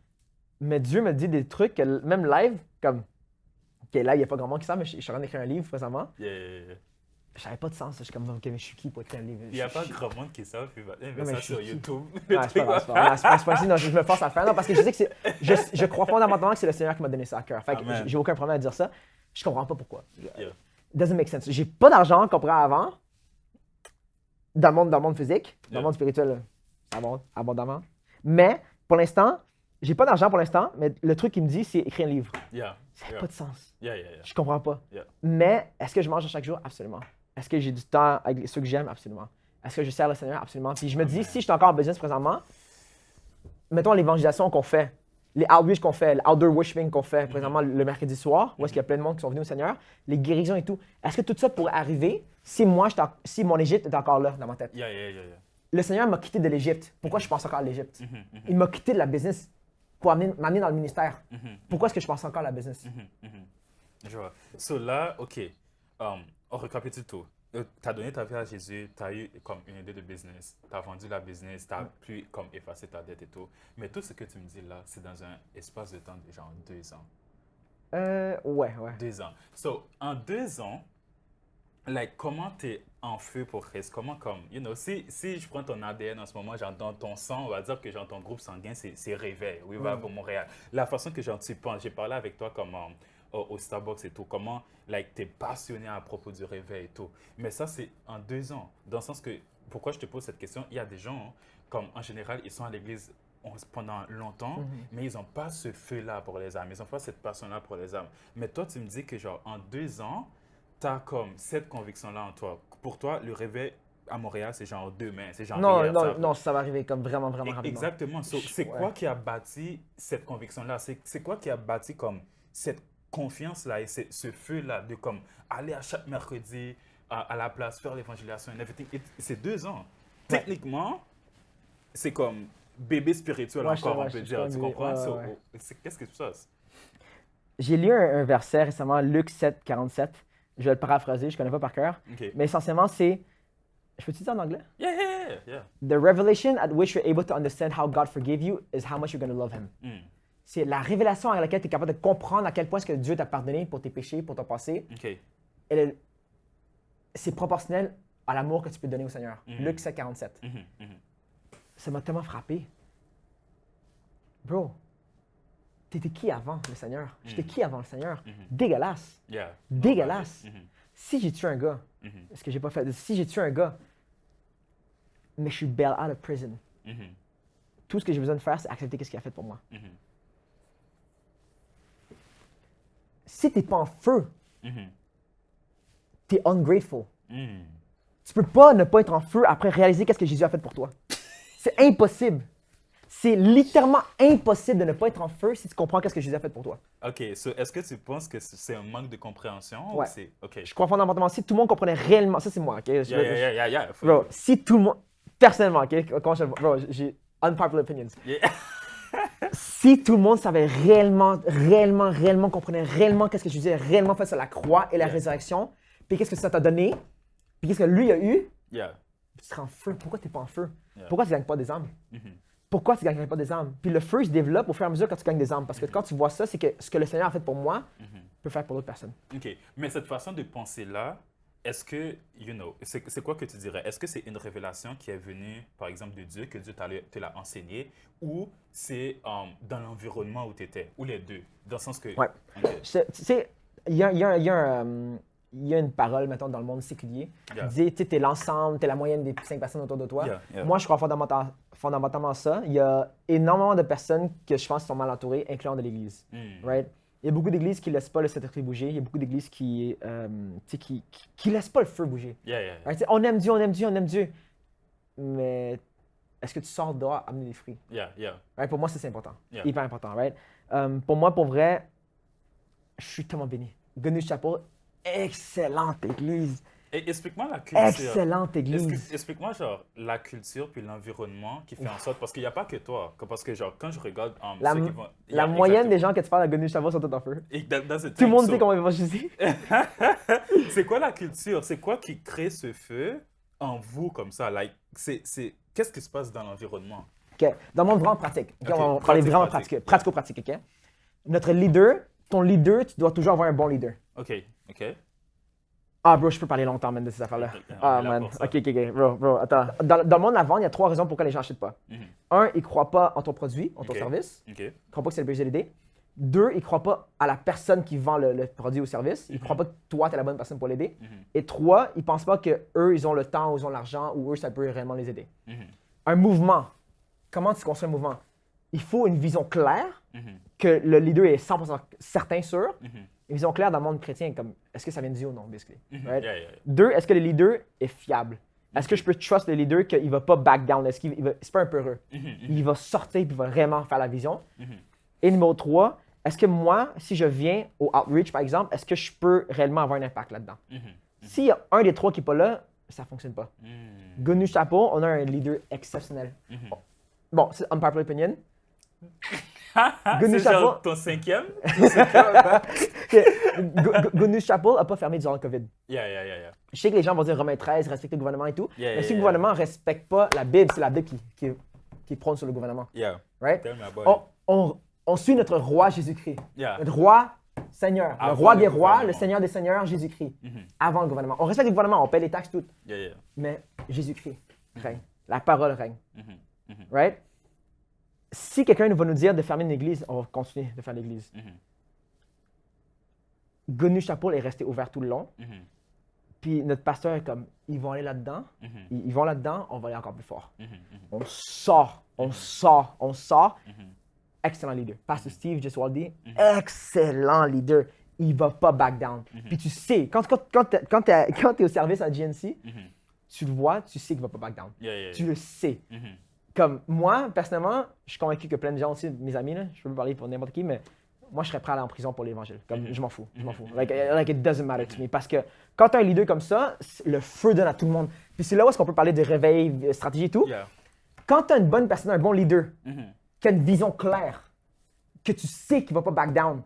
Mais Dieu me dit des trucs, que même live, comme, OK, là, il n'y a pas grand monde qui sait, mais je suis en train d'écrire un livre présentement. Yeah. Ça n'avait pas de sens. Je suis comme, OK, mais je suis qui pour écrire un livre? Il n'y a pas grand monde qui savent, puis mais mais ça je suis sur qui? YouTube. Ouais, c'est pas grave, c'est pas non, je me force à le faire. Non, parce que je sais que je crois fondamentalement que c'est le Seigneur qui m'a donné ça à cœur. Fait que Amen. j'ai aucun problème à dire ça. Je comprends pas pourquoi. Yeah. Doesn't make sense. J'ai pas d'argent comparé à avant, dans le monde physique, dans le monde spirituel, ça monte abondamment. Mais pour l'instant, j'ai pas d'argent pour l'instant, mais le truc qui me dit, c'est écrire un livre. Yeah. Ça n'a pas de sens. Yeah. Je comprends pas. Yeah. Mais est-ce que je mange à chaque jour? Absolument. Est-ce que j'ai du temps avec ceux que j'aime? Absolument. Est-ce que je sers le Seigneur? Absolument. Puis je me dis, si je suis encore en business présentement, mettons l'évangélisation qu'on fait, les outreach qu'on fait, l'outdoor worshiping qu'on fait présentement le mercredi soir, où est-ce qu'il y a plein de monde qui sont venus au Seigneur, les guérisons et tout, est-ce que tout ça pourrait arriver si mon Égypte est encore là dans ma tête? Yeah. Le Seigneur m'a quitté de l'Égypte. Pourquoi je pense encore à l'Égypte? Il m'a quitté de la business pour m'amener dans le ministère. Pourquoi est-ce que je pense encore à la business? Je vois. So là, OK, on récapitule tout. Tu as donné ta vie à Jésus, tu as eu comme une idée de business, tu as vendu la business, tu as pu comme effacer ta dette et tout. Mais tout ce que tu me dis là, c'est dans un espace de temps de genre 2 ans. Ouais. 2 ans. So, en 2 ans, like, comment tu es en feu pour Christ? Comment, comme, si je prends ton ADN en ce moment, genre dans ton sang, on va dire que genre ton groupe sanguin, c'est Réveil, oui, va pour Montréal. La façon que genre tu penses, j'ai parlé avec toi comme au Starbucks et tout, comment, like, tu es passionné à propos du Réveil et tout. Mais ça, c'est en 2 ans. Dans le sens que, pourquoi je te pose cette question? Il y a des gens, comme en général, ils sont à l'église pendant longtemps, mais ils n'ont pas ce feu-là pour les âmes. Ils n'ont pas cette passion-là pour les âmes. Mais toi, tu me dis que genre en 2 ans, tu as comme cette conviction-là en toi. Pour toi, le Réveil à Montréal, c'est genre demain, c'est genre hier, Non, ça va arriver comme vraiment rapidement. Exactement. So, c'est quoi qui a bâti cette conviction-là? C'est quoi qui a bâti comme cette confiance-là et ce feu-là de comme aller à chaque mercredi à la place, faire l'évangélisation et everything? C'est 2 ans. Techniquement, c'est comme bébé spirituel encore, on peut dire. Tu comprends? Qu'est-ce que tu penses? J'ai lu un verset récemment, Luc 7, 47. Je vais le paraphraser, je ne connais pas par cœur. Okay. Mais essentiellement, c'est... Je peux-tu dire en anglais? Yeah. The revelation at which you're able to understand how God forgave you is how much you're going to love Him. C'est la révélation à laquelle tu es capable de comprendre à quel point est-ce que Dieu t'a pardonné pour tes péchés, pour ton passé. Okay. C'est proportionnel à l'amour que tu peux donner au Seigneur. Luc 7, 47. Ça m'a tellement frappé. Bro, t'étais qui avant le Seigneur? J'étais qui avant le Seigneur? Dégueulasse. Yeah. Dégueulasse. Si j'ai tué un gars, ce que j'ai pas fait, si j'ai tué un gars, mais je suis bail out of prison, tout ce que j'ai besoin de faire, c'est accepter ce qu'il a fait pour moi. Si t'es pas en feu, t'es ungrateful. Tu peux pas ne pas être en feu après réaliser qu'est-ce que Jésus a fait pour toi. C'est impossible. C'est littéralement impossible de ne pas être en feu si tu comprends qu'est-ce que Jésus a fait pour toi. OK. So, est-ce que tu penses que c'est un manque de compréhension? Ouais. Ou c'est... OK. Je crois fondamentalement, si tout le monde comprenait réellement, ça c'est moi, OK? Yeah. Bro, si tout le monde, personnellement, OK? Bro, j'ai unpopular opinions. Yeah. Si tout le monde savait réellement, comprenait réellement qu'est-ce que Jésus a réellement fait sur la croix et la résurrection, puis qu'est-ce que ça t'a donné, puis qu'est-ce que lui a eu, tu serais en feu. Pourquoi tu n'es pas en feu? Pourquoi tu ne gagnes pas des âmes? Pourquoi tu ne gagnes pas des âmes? Puis le feu, il se développe au fur et à mesure quand tu gagnes des âmes. Parce que quand tu vois ça, c'est que ce que le Seigneur a fait pour moi peut faire pour d'autres personnes. OK. Mais cette façon de penser-là, est-ce que, c'est quoi que tu dirais? Est-ce que c'est une révélation qui est venue, par exemple, de Dieu, que Dieu te l'a enseigné, ou c'est dans l'environnement où tu étais, ou les deux? Dans le sens que... Ouais. Okay. Tu sais, il y a une parole, mettons, dans le monde séculier qui dit, tu es l'ensemble, tu es la moyenne des 5 personnes autour de toi. Moi, je crois fondamentalement ça. Il y a énormément de personnes que je pense sont mal entourées, incluant de l'Église. Right? Il y a beaucoup d'églises qui ne laissent pas le Saint-Esprit bouger. Il y a beaucoup d'églises qui laissent pas le feu bouger. Right? On aime Dieu. Mais est-ce que tu sors dehors amener des fruits? Right? Pour moi, c'est important. Hyper important. Right? Pour moi, pour vrai, je suis tellement béni. Goodness Chapel, excellente église. Et explique-moi la culture. Excellente église. Explique-moi genre la culture puis l'environnement qui fait en sorte, parce qu'il n'y a pas que toi, parce que genre quand je regarde ceux qui vont... La moyenne des gens que tu parles à Goodness Chapel sont tous en feu. Tout le monde sait comment évangéliser. C'est quoi la culture? C'est quoi qui crée ce feu en vous comme ça? Like, qu'est-ce qui se passe dans l'environnement? OK? Dans le monde vraiment pratique. OK, On va parler vraiment pratique. pratico-pratique, OK? Notre leader, ton leader, tu dois toujours avoir un bon leader. OK. Ah, bro, je peux parler longtemps, man, de ces affaires-là. Ah, man. OK. Bro, attends. Dans le monde de la vente, il y a 3 raisons pourquoi les gens n'achètent pas. Un, ils ne croient pas en ton produit, en ton service. Ils ne croient pas que c'est le but de l'idée. 2, ils ne croient pas à la personne qui vend le produit ou service. Ils ne croient pas que toi, tu es la bonne personne pour l'aider. Et 3, ils ne pensent pas qu'eux, ils ont le temps ou ils ont l'argent ou eux, ça peut réellement les aider. Un mouvement. Comment tu construis un mouvement? Il faut une vision claire, que le leader est 100% certain sur. Une vision claire dans le monde chrétien, comme est-ce que ça vient de Dieu ou non, basically. Right? 2, est-ce que le leader est fiable? Est-ce que je peux trust le leader qu'il ne va pas back down? Est-ce qu'il va, c'est pas un peureux? Il va sortir et il va vraiment faire la vision. Et numéro 3, est-ce que moi, si je viens au outreach, par exemple, est-ce que je peux réellement avoir un impact là-dedans? S'il y a un des 3 qui n'est pas là, ça ne fonctionne pas. Good News Chapel, on a un leader exceptionnel. Bon, c'est unpopular opinion. C'est genre ton 5e? Good News Chapel n'a pas fermé durant le COVID. Yeah. Je sais que les gens vont dire Romains 13, respecter le gouvernement et tout. Mais si le gouvernement ne respecte pas la Bible, c'est la Bible qui prône sur le gouvernement. Right? On suit notre roi Jésus-Christ. Notre roi Seigneur. Le roi des rois, le Seigneur des seigneurs, Jésus-Christ. Avant le gouvernement. On respecte le gouvernement, on paie les taxes, tout. Mais Jésus-Christ règne. La parole règne. Right? Si quelqu'un va nous dire de fermer une église, on va continuer de faire l'église. Good News Chapel est resté ouvert tout le long. Puis notre pasteur est comme, ils vont aller là-dedans. Ils vont là-dedans, on va aller encore plus fort. On sort. Excellent leader. Pasteur Steve Gesualdi, excellent leader. Il ne va pas back down. Puis tu sais, quand tu es au service à GNC, tu le vois, tu sais qu'il ne va pas back down. Tu le sais. Comme moi, personnellement, je suis convaincu que plein de gens aussi, mes amis, là, je peux parler pour n'importe qui, mais moi, je serais prêt à aller en prison pour l'évangile. Comme, je m'en fous. Like, it doesn't matter to me. Parce que quand tu as un leader comme ça, le feu donne à tout le monde. Puis c'est là où est-ce qu'on peut parler de réveil, stratégie et tout. Quand tu as une bonne personne, un bon leader, qui a une vision claire, que tu sais qu'il ne va pas back down,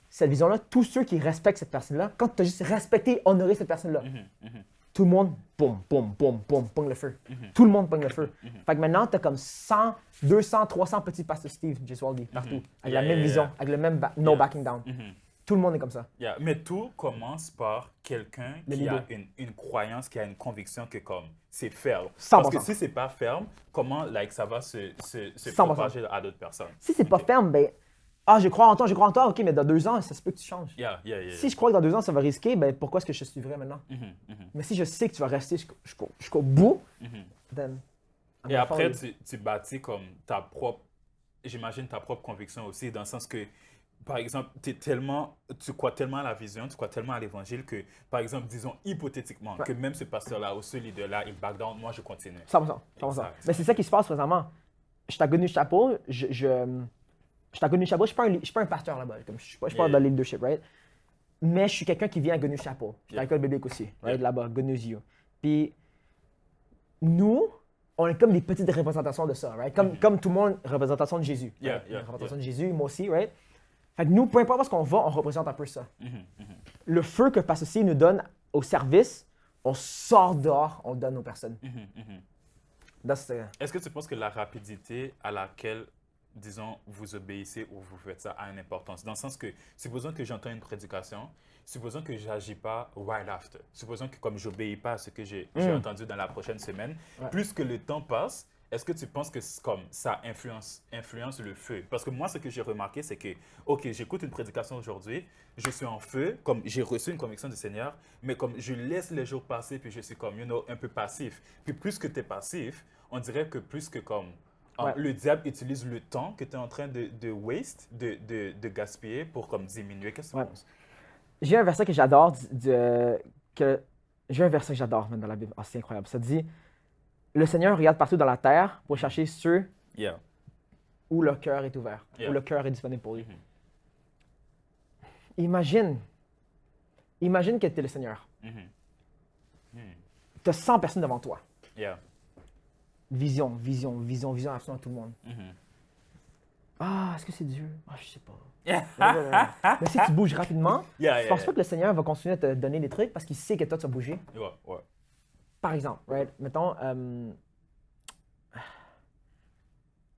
cette vision-là, tous ceux qui respectent cette personne-là, quand tu as juste respecté, honoré cette personne-là, tout le monde, boum, pogne le feu. Tout le monde pogne le feu. Fait que maintenant, tu as comme 100, 200, 300 petits pasteurs Steve Gesualdi partout, avec la même vision, avec le même no backing down. Tout le monde est comme ça. Mais tout commence par quelqu'un qui a une croyance, qui a une conviction que comme c'est ferme. 100%. Parce que si c'est pas ferme, comment ça va se propager à d'autres personnes? Si c'est pas ferme, ben je crois en toi, ok, mais dans 2 ans, ça se peut que tu changes. Si je crois que dans 2 ans, ça va risquer, ben pourquoi est-ce que je suivrai maintenant? Mais si je sais que tu vas rester jusqu'au bout, then et après, tu bâtis comme j'imagine ta propre conviction aussi, dans le sens que, par exemple, tu crois tellement à la vision, tu crois tellement à l'évangile que, par exemple, disons hypothétiquement, que même ce pasteur-là ou ce leader-là, il back down, moi je continue. 100%. Mais c'est ça qui se passe présentement. Je suis à Good News Chapel, je suis à Good News Chapel, je ne suis pas un pasteur là-bas, je ne suis pas dans le leadership, right? Mais je suis quelqu'un qui vient à Good News Chapel. Je suis à l'école biblique aussi, right? Là-bas, Good News U. Puis nous, on est comme des petites représentations de ça, right? Comme tout le monde, représentation de Jésus. Représentation de Jésus, moi aussi, right? Fait que nous, peu importe où on va, on représente un peu ça. Le feu que Pasteur C nous donne au service, on sort dehors, on le donne aux personnes. Est-ce que tu penses que la rapidité à laquelle, disons, vous obéissez ou vous faites ça a une importance? Dans le sens que, supposons que j'entends une prédication, supposons que je n'agis pas right after, supposons que comme je n'obéis pas à ce que j'ai entendu dans la prochaine semaine, plus que le temps passe, est-ce que tu penses que comme ça influence le feu? Parce que moi, ce que j'ai remarqué, c'est que, OK, j'écoute une prédication aujourd'hui, je suis en feu, comme j'ai reçu une conviction du Seigneur, mais comme je laisse les jours passer, puis je suis comme, un peu passif. Puis plus que tu es passif, on dirait que plus que comme, le diable utilise le temps que tu es en train de waste, de gaspiller pour comme diminuer. Qu'est-ce que tu penses? J'ai un verset que j'adore, j'ai un verset que j'adore dans la Bible. C'est incroyable. Ça dit, le Seigneur regarde partout dans la terre pour chercher ceux où le cœur est ouvert, où le cœur est disponible pour lui. Imagine que tu es le Seigneur. Tu as 100 personnes devant toi. Vision absolument tout le monde. Est-ce que c'est Dieu? Je sais pas. Mais si tu bouges rapidement, je pense pas que le Seigneur va continuer à te donner des trucs parce qu'il sait que toi, tu vas bouger. Par exemple, right? Mettons,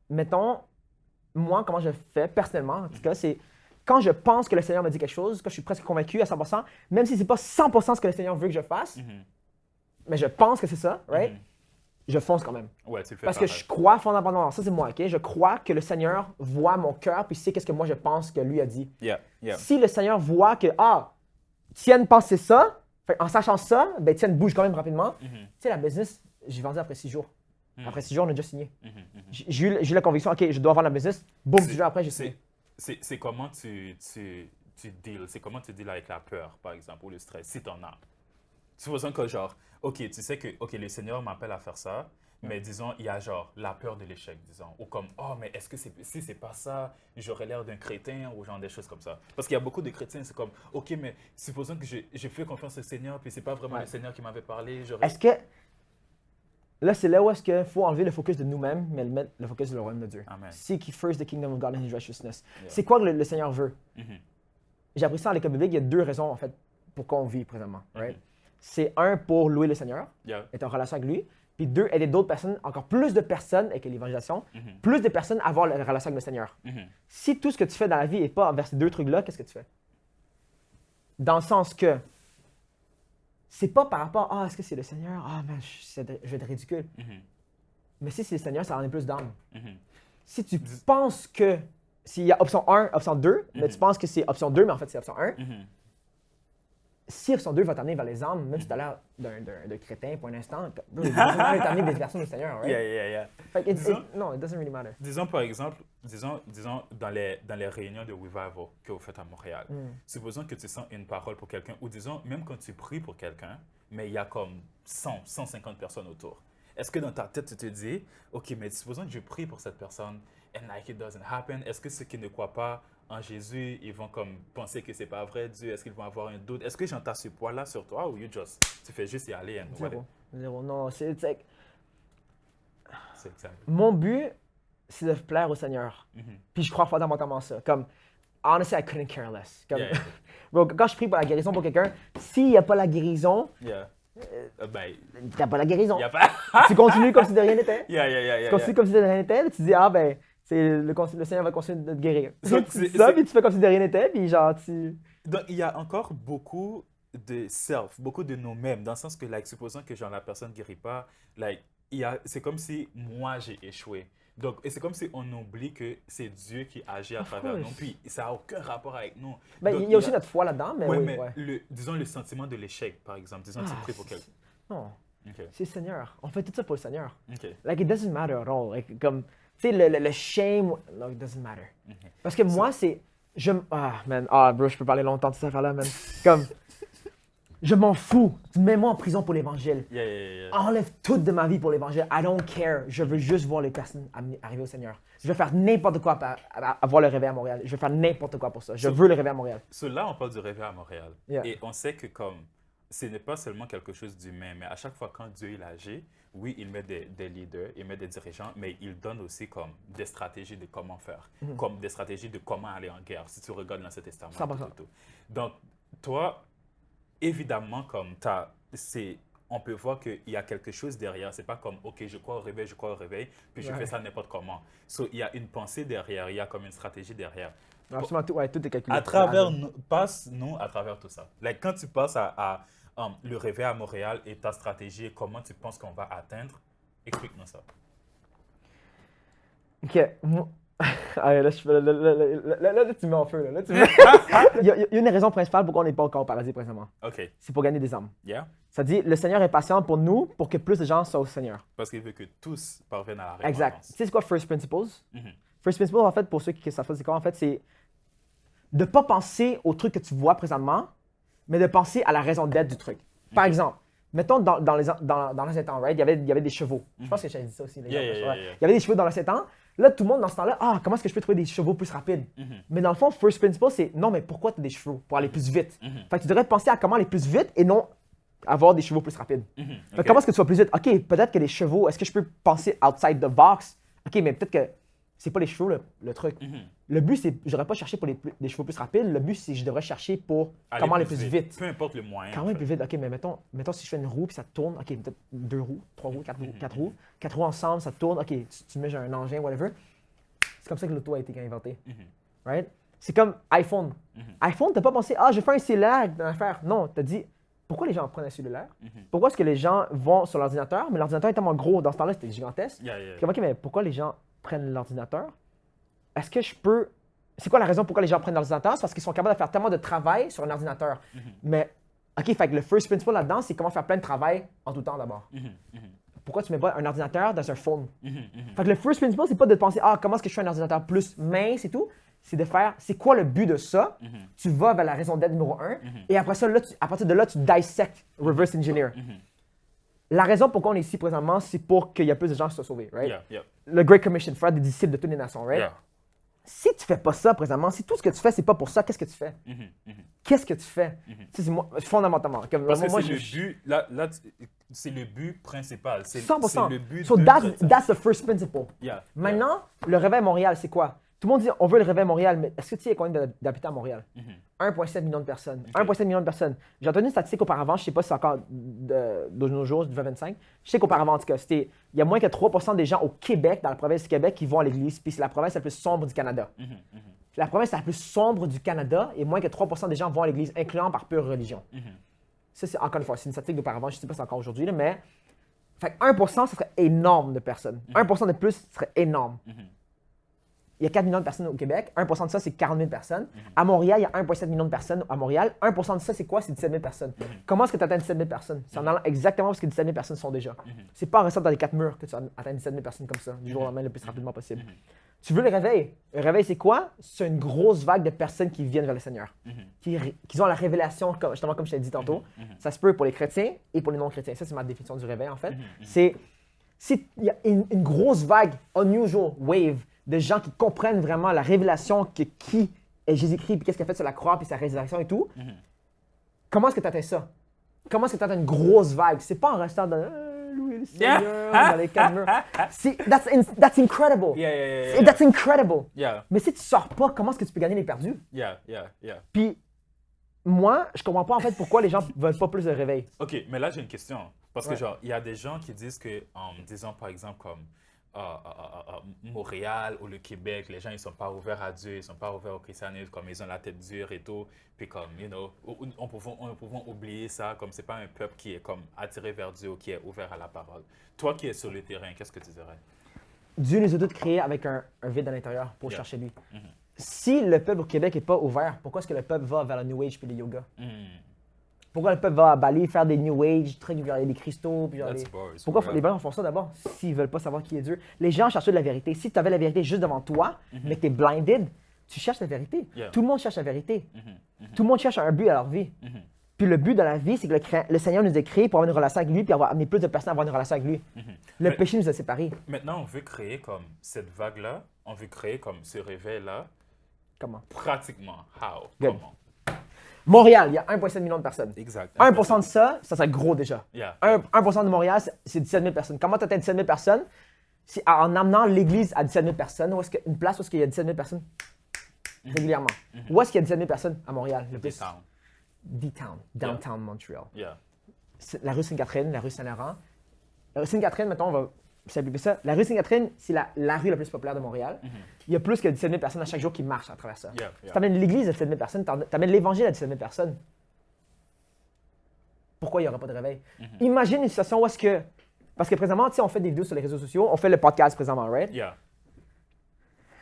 mettons, moi, comment je fais personnellement, en tout cas, c'est quand je pense que le Seigneur me dit quelque chose, quand je suis presque convaincu à 100%, même si c'est pas 100% ce que le Seigneur veut que je fasse, mais je pense que c'est ça, right? Je fonce quand même. Ouais, tu le fais Parce que je crois fondamentalement, ça c'est moi, ok? Je crois que le Seigneur voit mon cœur puis sait qu'est-ce que moi je pense que lui a dit. Yeah, yeah. Si le Seigneur voit que, Tienne pense c'est ça, fait, en sachant ça, ben Tienne bouge quand même rapidement. Tu sais, la business, j'ai vendu après 6 jours. Après 6 jours, on a déjà signé. J'ai eu la conviction, ok, je dois vendre la business. Boum, 6 jours après, j'ai signé. C'est comment tu deals, c'est comment tu deals avec la peur, par exemple, ou le stress, si t'en as. Supposons que genre, ok, tu sais que le Seigneur m'appelle à faire ça, mais disons, il y a genre la peur de l'échec, disons. Ou comme, oh, mais est-ce que si c'est pas ça, j'aurais l'air d'un crétin ou genre des choses comme ça. Parce qu'il y a beaucoup de chrétiens, c'est comme, ok, mais supposons que j'ai fait confiance au Seigneur, puis c'est pas vraiment le Seigneur qui m'avait parlé. Est-ce que. Là, c'est là où est-ce qu'il faut enlever le focus de nous-mêmes, mais mettre le focus de le royaume de Dieu. Amen. Seek ye first the kingdom of God and his righteousness. Yeah. C'est quoi que le Seigneur veut? J'ai appris ça à l'école biblique. Il y a 2 raisons, en fait, pourquoi on vit présentement. Right? C'est 1, pour louer le Seigneur, être en relation avec lui. Puis 2, aider d'autres personnes, encore plus de personnes avec l'évangélisation, plus de personnes à avoir la relation avec le Seigneur. Si tout ce que tu fais dans la vie n'est pas vers ces 2 trucs-là, qu'est-ce que tu fais? Dans le sens que c'est pas par rapport à est-ce que c'est le Seigneur? Mais je vais être ridicule. Mais si c'est le Seigneur, ça en est plus d'âme. Si tu penses que s'il y a option 1, option 2, mais tu penses que c'est option 2, mais en fait c'est option 1, si option 2 va t'amener vers les âmes, même si tu as l'air d'un crétin pour un instant, il va t'amener des versions du Seigneur, right? Yeah. No, it doesn't really matter. Disons par exemple, disons dans les réunions de revival que vous faites à Montréal, supposons que tu sens une parole pour quelqu'un, ou disons même quand tu pries pour quelqu'un, mais il y a comme 150 personnes autour. Est-ce que dans ta tête, tu te dis, ok, mais supposons que je prie pour cette personne, and like it doesn't happen, est-ce que ceux qui ne croient pas en Jésus, ils vont comme penser que c'est pas vrai Dieu, est-ce qu'ils vont avoir un doute? Est-ce que j'entends ce poids-là sur toi ou tu fais juste y aller? Zéro. Non, c'est exact. C'est mon but, c'est de plaire au Seigneur. Puis je crois fondamentalement ça. Comme, honestly, I couldn't care less. Comme, bro, quand je prie pour la guérison pour quelqu'un, s'il n'y a pas la guérison, t'as pas la guérison. Tu continues comme si de rien n'était. Tu continues comme si de rien n'était, tu dis, le Seigneur va continuer de te guérir. Puis tu fais comme si de rien n'était, puis genre, Donc, il y a encore beaucoup de self, beaucoup de nous-mêmes, dans le sens que, like, supposons que genre, la personne ne guérit pas, like, c'est comme si moi, j'ai échoué. Donc, et c'est comme si on oublie que c'est Dieu qui agit à travers nous, puis ça n'a aucun rapport avec nous. Donc, il y a aussi notre foi là-dedans, mais disons le sentiment de l'échec, par exemple. Disons que tu pries pour quelqu'un. Non, c'est le Seigneur. On fait tout ça pour le Seigneur. Okay. Like, it doesn't matter at all. Like, comme, tu sais, le shame, no, it doesn't matter. Parce que moi, c'est... bro, je peux parler longtemps de cette affaire-là, man. Comme... Je m'en fous. Mets-moi en prison pour l'évangile. Enlève tout de ma vie pour l'évangile. I don't care. Je veux juste voir les personnes arriver au Seigneur. Je vais faire n'importe quoi pour avoir le réveil à Montréal. Je vais faire n'importe quoi pour ça. Je veux le réveil à Montréal. Là, on parle du réveil à Montréal. Et on sait que comme ce n'est pas seulement quelque chose d'humain, mais à chaque fois quand Dieu il agit, oui, il met des leaders, il met des dirigeants, mais il donne aussi comme des stratégies de comment faire, comme des stratégies de comment aller en guerre, si tu regardes l'Ancien Testament. Tout. Donc, toi, évidemment, comme on peut voir qu'il y a quelque chose derrière. C'est pas comme, OK, je crois au réveil, puis je fais ça n'importe comment. Il y a une pensée derrière, il y a comme une stratégie derrière. Absolument, tout est calculé. À travers passe-nous à travers tout ça. Like, quand tu passes à le réveil à Montréal et ta stratégie, comment tu penses qu'on va atteindre, explique-nous ça. OK. Là, tu me mets en feu. Là. Il y a une raison principale pourquoi on n'est pas encore au paradis présentement. OK. C'est pour gagner des âmes. Yeah. Ça dit, le Seigneur est patient pour nous, pour que plus de gens soient au Seigneur. Parce qu'il veut que tous parviennent à la repentance. Exact. Tu sais c'est quoi First Principles? First Principles, en fait, pour ceux qui savent, c'est quoi? En fait, c'est de ne pas penser au truc que tu vois présentement, mais de penser à la raison d'être du truc. Par exemple, mettons dans l'ancien temps, right? Il y avait des chevaux. Je pense que j'avais dit ça aussi. Il y avait des chevaux dans l'ancien temps. Là, tout le monde dans ce temps-là, comment est-ce que je peux trouver des chevaux plus rapides? Mais dans le fond, First Principle, c'est non, mais pourquoi tu as des chevaux? Pour aller plus vite. Fait que tu devrais penser à comment aller plus vite et non avoir des chevaux plus rapides. Fait que comment est-ce que tu vas plus vite? OK, peut-être que les chevaux, est-ce que je peux penser outside the box? OK, mais peut-être que c'est pas les chevaux le truc. Le but, c'est je n'aurais pas cherché pour des chevaux plus rapides. Le but, c'est que je devrais chercher pour comment aller plus vite. Peu importe le moyen. Comment aller plus vite? OK, mais mettons si je fais une roue puis ça tourne. OK, peut-être 2 roues, 3 roues, 4 roues. 4 roues ensemble, ça tourne. OK, tu mets un engin, whatever. C'est comme ça que l'auto a été inventée. Mhm. Right? C'est comme iPhone. iPhone, t'as pas pensé, je vais faire un cellulaire dans l'affaire. Non, t'as dit, pourquoi les gens prennent un cellulaire? Pourquoi est-ce que les gens vont sur l'ordinateur? Mais l'ordinateur est tellement gros. Dans ce temps-là, c'était gigantesque. Puis, OK, mais pourquoi les gens prennent l'ordinateur? Est-ce que je peux. C'est quoi la raison pourquoi les gens prennent l'ordinateur? C'est parce qu'ils sont capables de faire tellement de travail sur un ordinateur. Mais, OK, fait que le first principle là-dedans, c'est comment faire plein de travail en tout temps d'abord. Pourquoi tu mets pas un ordinateur dans un phone? Fait que le first principle, c'est pas de penser, comment est-ce que je fais un ordinateur plus mince et tout. C'est de faire, c'est quoi le but de ça? Tu vas vers la raison d'être numéro 1. Et après ça, là, à partir de là, tu dissectes reverse engineer. La raison pourquoi on est ici présentement, c'est pour qu'il y ait plus de gens qui soient sauvés, right? Le Great Commission, faire des disciples de toutes les nations, right? Si tu fais pas ça présentement, si tout ce que tu fais, c'est pas pour ça, qu'est-ce que tu fais? Qu'est-ce que tu fais? C'est moi, fondamentalement. Parce que moi, c'est le but, là, c'est le but principal. 100%. C'est le but So that's the first principle. Yeah. Maintenant, le réveil Montréal, c'est quoi? Tout le monde dit, on veut le réveil Montréal, mais est-ce que tu sais combien d'habitants à Montréal? 1,7 million de personnes. 1,7 million de personnes. J'ai entendu une statistique auparavant, je ne sais pas si c'est encore de nos jours, du 2025. Je sais qu'auparavant, en tout cas, il y a moins que 3% des gens au Québec, dans la province du Québec, qui vont à l'église, puis c'est la province la plus sombre du Canada. La province la plus sombre du Canada, et moins que 3% des gens vont à l'église, incluant par pure religion. Ça, c'est encore une fois, c'est une statistique d'auparavant, je ne sais pas si c'est encore aujourd'hui, mais. Fait que 1%, ça serait énorme de personnes. 1% de plus, ce serait énorme. Il y a 4 millions de personnes au Québec. 1% de ça, c'est 40 000 personnes. À Montréal, il y a 1,7 million de personnes à Montréal. 1% de ça, c'est quoi? C'est 17 000 personnes. Comment est-ce que tu atteins 17 000 personnes? C'est en allant exactement parce que 17 000 personnes sont déjà. C'est pas en restant dans les 4 murs que tu atteins 17 000 personnes comme ça, du jour au lendemain, le plus rapidement possible. Tu veux le réveil? Le réveil, c'est quoi? C'est une grosse vague de personnes qui viennent vers le Seigneur, qui ont la révélation, justement comme je t'ai dit tantôt. Ça se peut pour les chrétiens et pour les non-chrétiens. Ça, c'est ma définition du réveil, en fait. C'est s'il y a une grosse vague, unusual wave, de gens qui comprennent vraiment la révélation que qui est Jésus-Christ, puis qu'est-ce qu'il a fait sur la croix, puis sa résurrection et tout. Comment est-ce que tu atteins ça? Comment est-ce que tu atteins une grosse vague? C'est pas en restant dans louer le Seigneur dans les 4 murs. That's incredible. That's incredible. Mais si tu sors pas, comment est-ce que tu peux gagner les perdus? Puis moi, je comprends pas en fait pourquoi les gens veulent pas plus de réveil. OK, mais là j'ai une question. Parce que genre, il y a des gens qui disent que, disons par exemple comme Montréal ou le Québec, les gens ils sont pas ouverts à Dieu, ils sont pas ouverts au christianisme, comme ils ont la tête dure et tout, puis comme, on pouvons oublier ça, comme c'est pas un peuple qui est comme attiré vers Dieu ou qui est ouvert à la parole. Toi qui es sur le terrain, qu'est-ce que tu dirais? Dieu nous a tous créés avec un vide à l'intérieur pour chercher lui. Si le peuple au Québec n'est pas ouvert, pourquoi est-ce que le peuple va vers le New Age puis le yoga? Pourquoi le peuple va à Bali faire des New Age, trucs, des cristaux? Puis pourquoi les gens font ça d'abord s'ils ne veulent pas savoir qui est Dieu? Les gens cherchent de la vérité. Si tu avais la vérité juste devant toi, mais que tu es blinded, tu cherches la vérité. Tout le monde cherche la vérité. Tout le monde cherche un but à leur vie. Puis le but de la vie, c'est que le Seigneur nous a créés pour avoir une relation avec lui, puis amener plus de personnes à avoir une relation avec lui. Le péché nous a séparés. Maintenant, on veut créer comme cette vague-là, on veut créer comme ce réveil-là. Comment? Pratiquement. How? Good. Comment? Montréal, il y a 1,7 million de personnes. Exact. 1% de ça serait gros déjà. 1% de Montréal, c'est 17 000 personnes. Comment tu atteins 17 000 personnes? C'est en amenant l'église à 17 000 personnes. Une place où il y a 17 000 personnes régulièrement. Où est-ce qu'il y a 17 000 personnes à Montréal? D-Town. Downtown Montreal. La rue Sainte-Catherine, la rue Saint-Laurent. La rue Sainte-Catherine, mettons, on va simplifier ça. La rue Sainte-Catherine, c'est la rue la plus populaire de Montréal. Il y a plus que 17 000 personnes à chaque jour qui marchent à travers ça. Tu amènes l'église à 17 000 personnes, tu amènes l'évangile à 17 000 personnes. Pourquoi il n'y aura pas de réveil? Imagine une situation où est-ce que... Parce que présentement, tu sais, on fait des vidéos sur les réseaux sociaux, on fait le podcast présentement, right?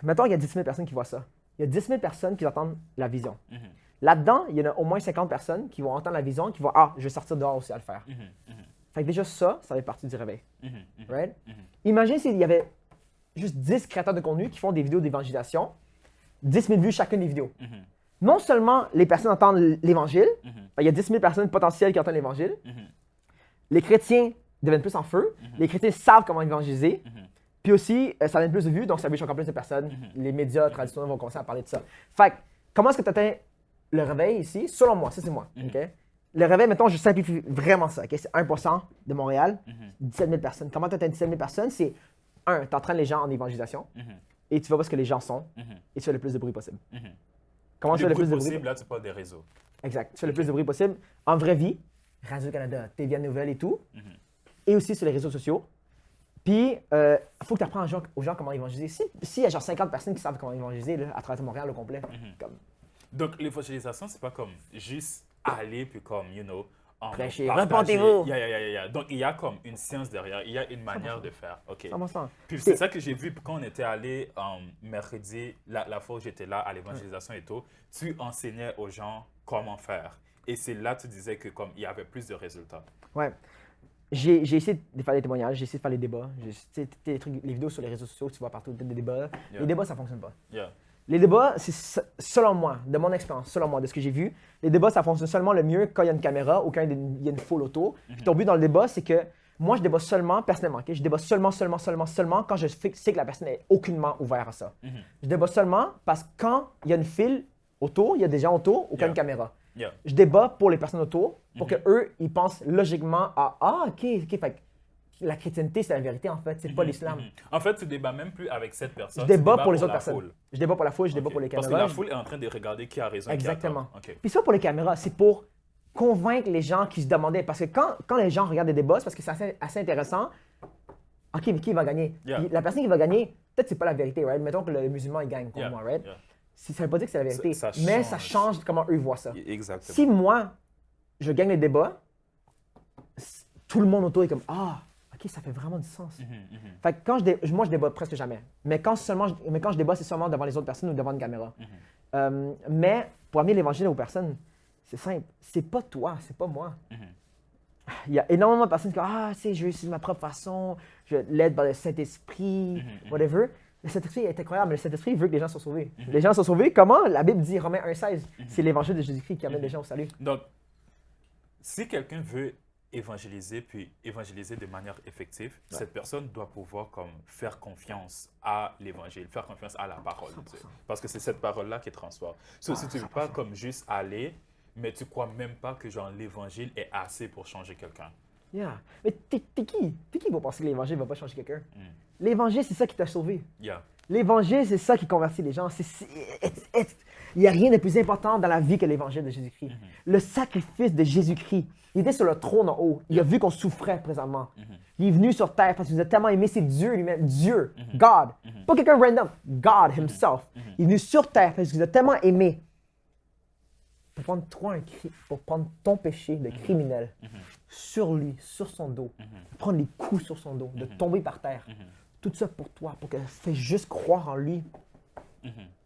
Mettons, il y a 10 000 personnes qui voient ça. Il y a 10 000 personnes qui entendent la vision. Là-dedans, il y en a au moins 50 personnes qui vont entendre la vision, qui vont « Ah, je vais sortir dehors aussi à le faire. Fait que déjà ça fait partie du réveil. Right? Imagine s'il y avait juste 10 créateurs de contenu qui font des vidéos d'évangélisation, 10 000 vues chacune des vidéos. Non seulement les personnes entendent l'Évangile, il y a 10 000 personnes potentielles qui entendent l'Évangile, les chrétiens deviennent plus en feu, les chrétiens savent comment évangéliser, puis aussi, ça donne plus de vues, donc ça reach encore plus de personnes. Les médias traditionnels vont commencer à parler de ça. Fait que, comment est-ce que tu atteins le réveil ici? Selon moi, ça c'est moi. Okay? Le réveil, mettons, je simplifie vraiment ça. Okay? C'est 1% de Montréal, 17 000 personnes. Comment tu atteins 17 000 personnes? C'est, tu entraînes les gens en évangélisation et tu vas voir ce que les gens sont et tu fais le plus de bruit possible. Comment tu fais le plus de bruit possible? Là, tu parles des réseaux. Exact. Tu fais le plus de bruit possible en vraie vie, Radio-Canada, TVA Nouvelles et tout, et aussi sur les réseaux sociaux. Puis, faut que tu apprennes aux gens comment évangéliser. S'il y a genre 50 personnes qui savent comment évangéliser là, à travers Montréal au complet, comme Donc, l'évangélisation, c'est pas comme juste aller, puis comme, prêcher, partager. repentez-vous. Donc, il y a comme une science derrière, il y a une manière de faire. OK. 100%. Puis c'est ça que j'ai vu quand on était allé mercredi, la fois où j'étais là à l'évangélisation et tout, tu enseignais aux gens comment faire. Et c'est là que tu disais que comme il y avait plus de résultats. Ouais. J'ai essayé de faire des témoignages, j'ai essayé de faire les débats. Les vidéos sur les réseaux sociaux, tu vois partout, des débats. Yeah. Les débats, ça fonctionne pas. Yeah. Les débats, c'est selon moi, de mon expérience, selon moi, de ce que j'ai vu, les débats, ça fonctionne seulement le mieux quand il y a une caméra ou quand il y a une foule autour. Puis ton but dans le débat, c'est que moi, je débat seulement, personnellement, OK? Je débat seulement quand je sais que la personne est aucunement ouverte à ça. Je débat seulement parce que quand il y a une file autour, il y a des gens autour ou quand il y a une caméra. Yeah. Je débat pour les personnes autour pour que eux ils pensent logiquement à OK, fait que la chrétienté, c'est la vérité, en fait. C'est pas l'islam. En fait, tu débats même plus avec cette personne. Je débat tu pour les la autres personnes. foule. Je débat pour la foule, je débat OK. pour les Parce caméras. que la foule est en train de regarder qui a raison et Exactement. qui a tort. OK. Puis c'est pas pour les caméras, c'est pour convaincre les gens qui se demandaient. Parce que quand les gens regardent des débats, c'est parce que c'est assez intéressant. OK, mais qui va gagner? Yeah. Puis la personne qui va gagner, peut-être c'est pas la vérité, right? Mettons que le musulman, il gagne contre moi, right? Yeah. Ça veut pas dire que c'est la vérité, Ça mais change. ça change comment eux voient ça. Exactement. Si moi, je gagne les débats, tout le monde autour est comme « Ah, OK, ça fait vraiment du sens. Fait que quand moi, je débat presque jamais. Mais quand je débat, c'est seulement devant les autres personnes ou devant une caméra. Mais pour amener l'évangile aux personnes, c'est simple. C'est pas toi, c'est pas moi. Il y a énormément de personnes qui disent « Ah, je vais essayer de ma propre façon, je l'aide par le Saint-Esprit, whatever. » Le Saint-Esprit est incroyable, mais le Saint-Esprit veut que les gens soient sauvés. Les gens sont sauvés, comment? La Bible dit, Romains 1,16, c'est l'évangile de Jésus-Christ qui amène les gens au salut. Donc, si quelqu'un veut évangéliser, puis évangéliser de manière effective, cette personne doit pouvoir comme faire confiance à l'évangile, faire confiance à la parole de Dieu. Parce que c'est cette parole-là qui transforme. Si tu ne veux pas comme juste aller, mais tu ne crois même pas que genre l'évangile est assez pour changer quelqu'un. Yeah. Mais t'es qui? T'es qui pour penser que l'évangile ne va pas changer quelqu'un? L'évangile, c'est ça qui t'a sauvé. Yeah. L'évangile, c'est ça qui convertit les gens. Il n'y a rien de plus important dans la vie que l'évangile de Jésus-Christ. Le sacrifice de Jésus-Christ. Il était sur le trône en haut. Il a vu qu'on souffrait présentement. Il est venu sur terre parce qu'il nous a tellement aimé. C'est Dieu lui-même. Dieu. God. Pas quelqu'un random. God himself. Il est venu sur terre parce qu'il nous a tellement aimé. Pour prendre ton péché de criminel sur lui, sur son dos. Prendre les coups sur son dos. De tomber par terre. Tout ça pour toi. Pour que tu fasses juste croire en lui.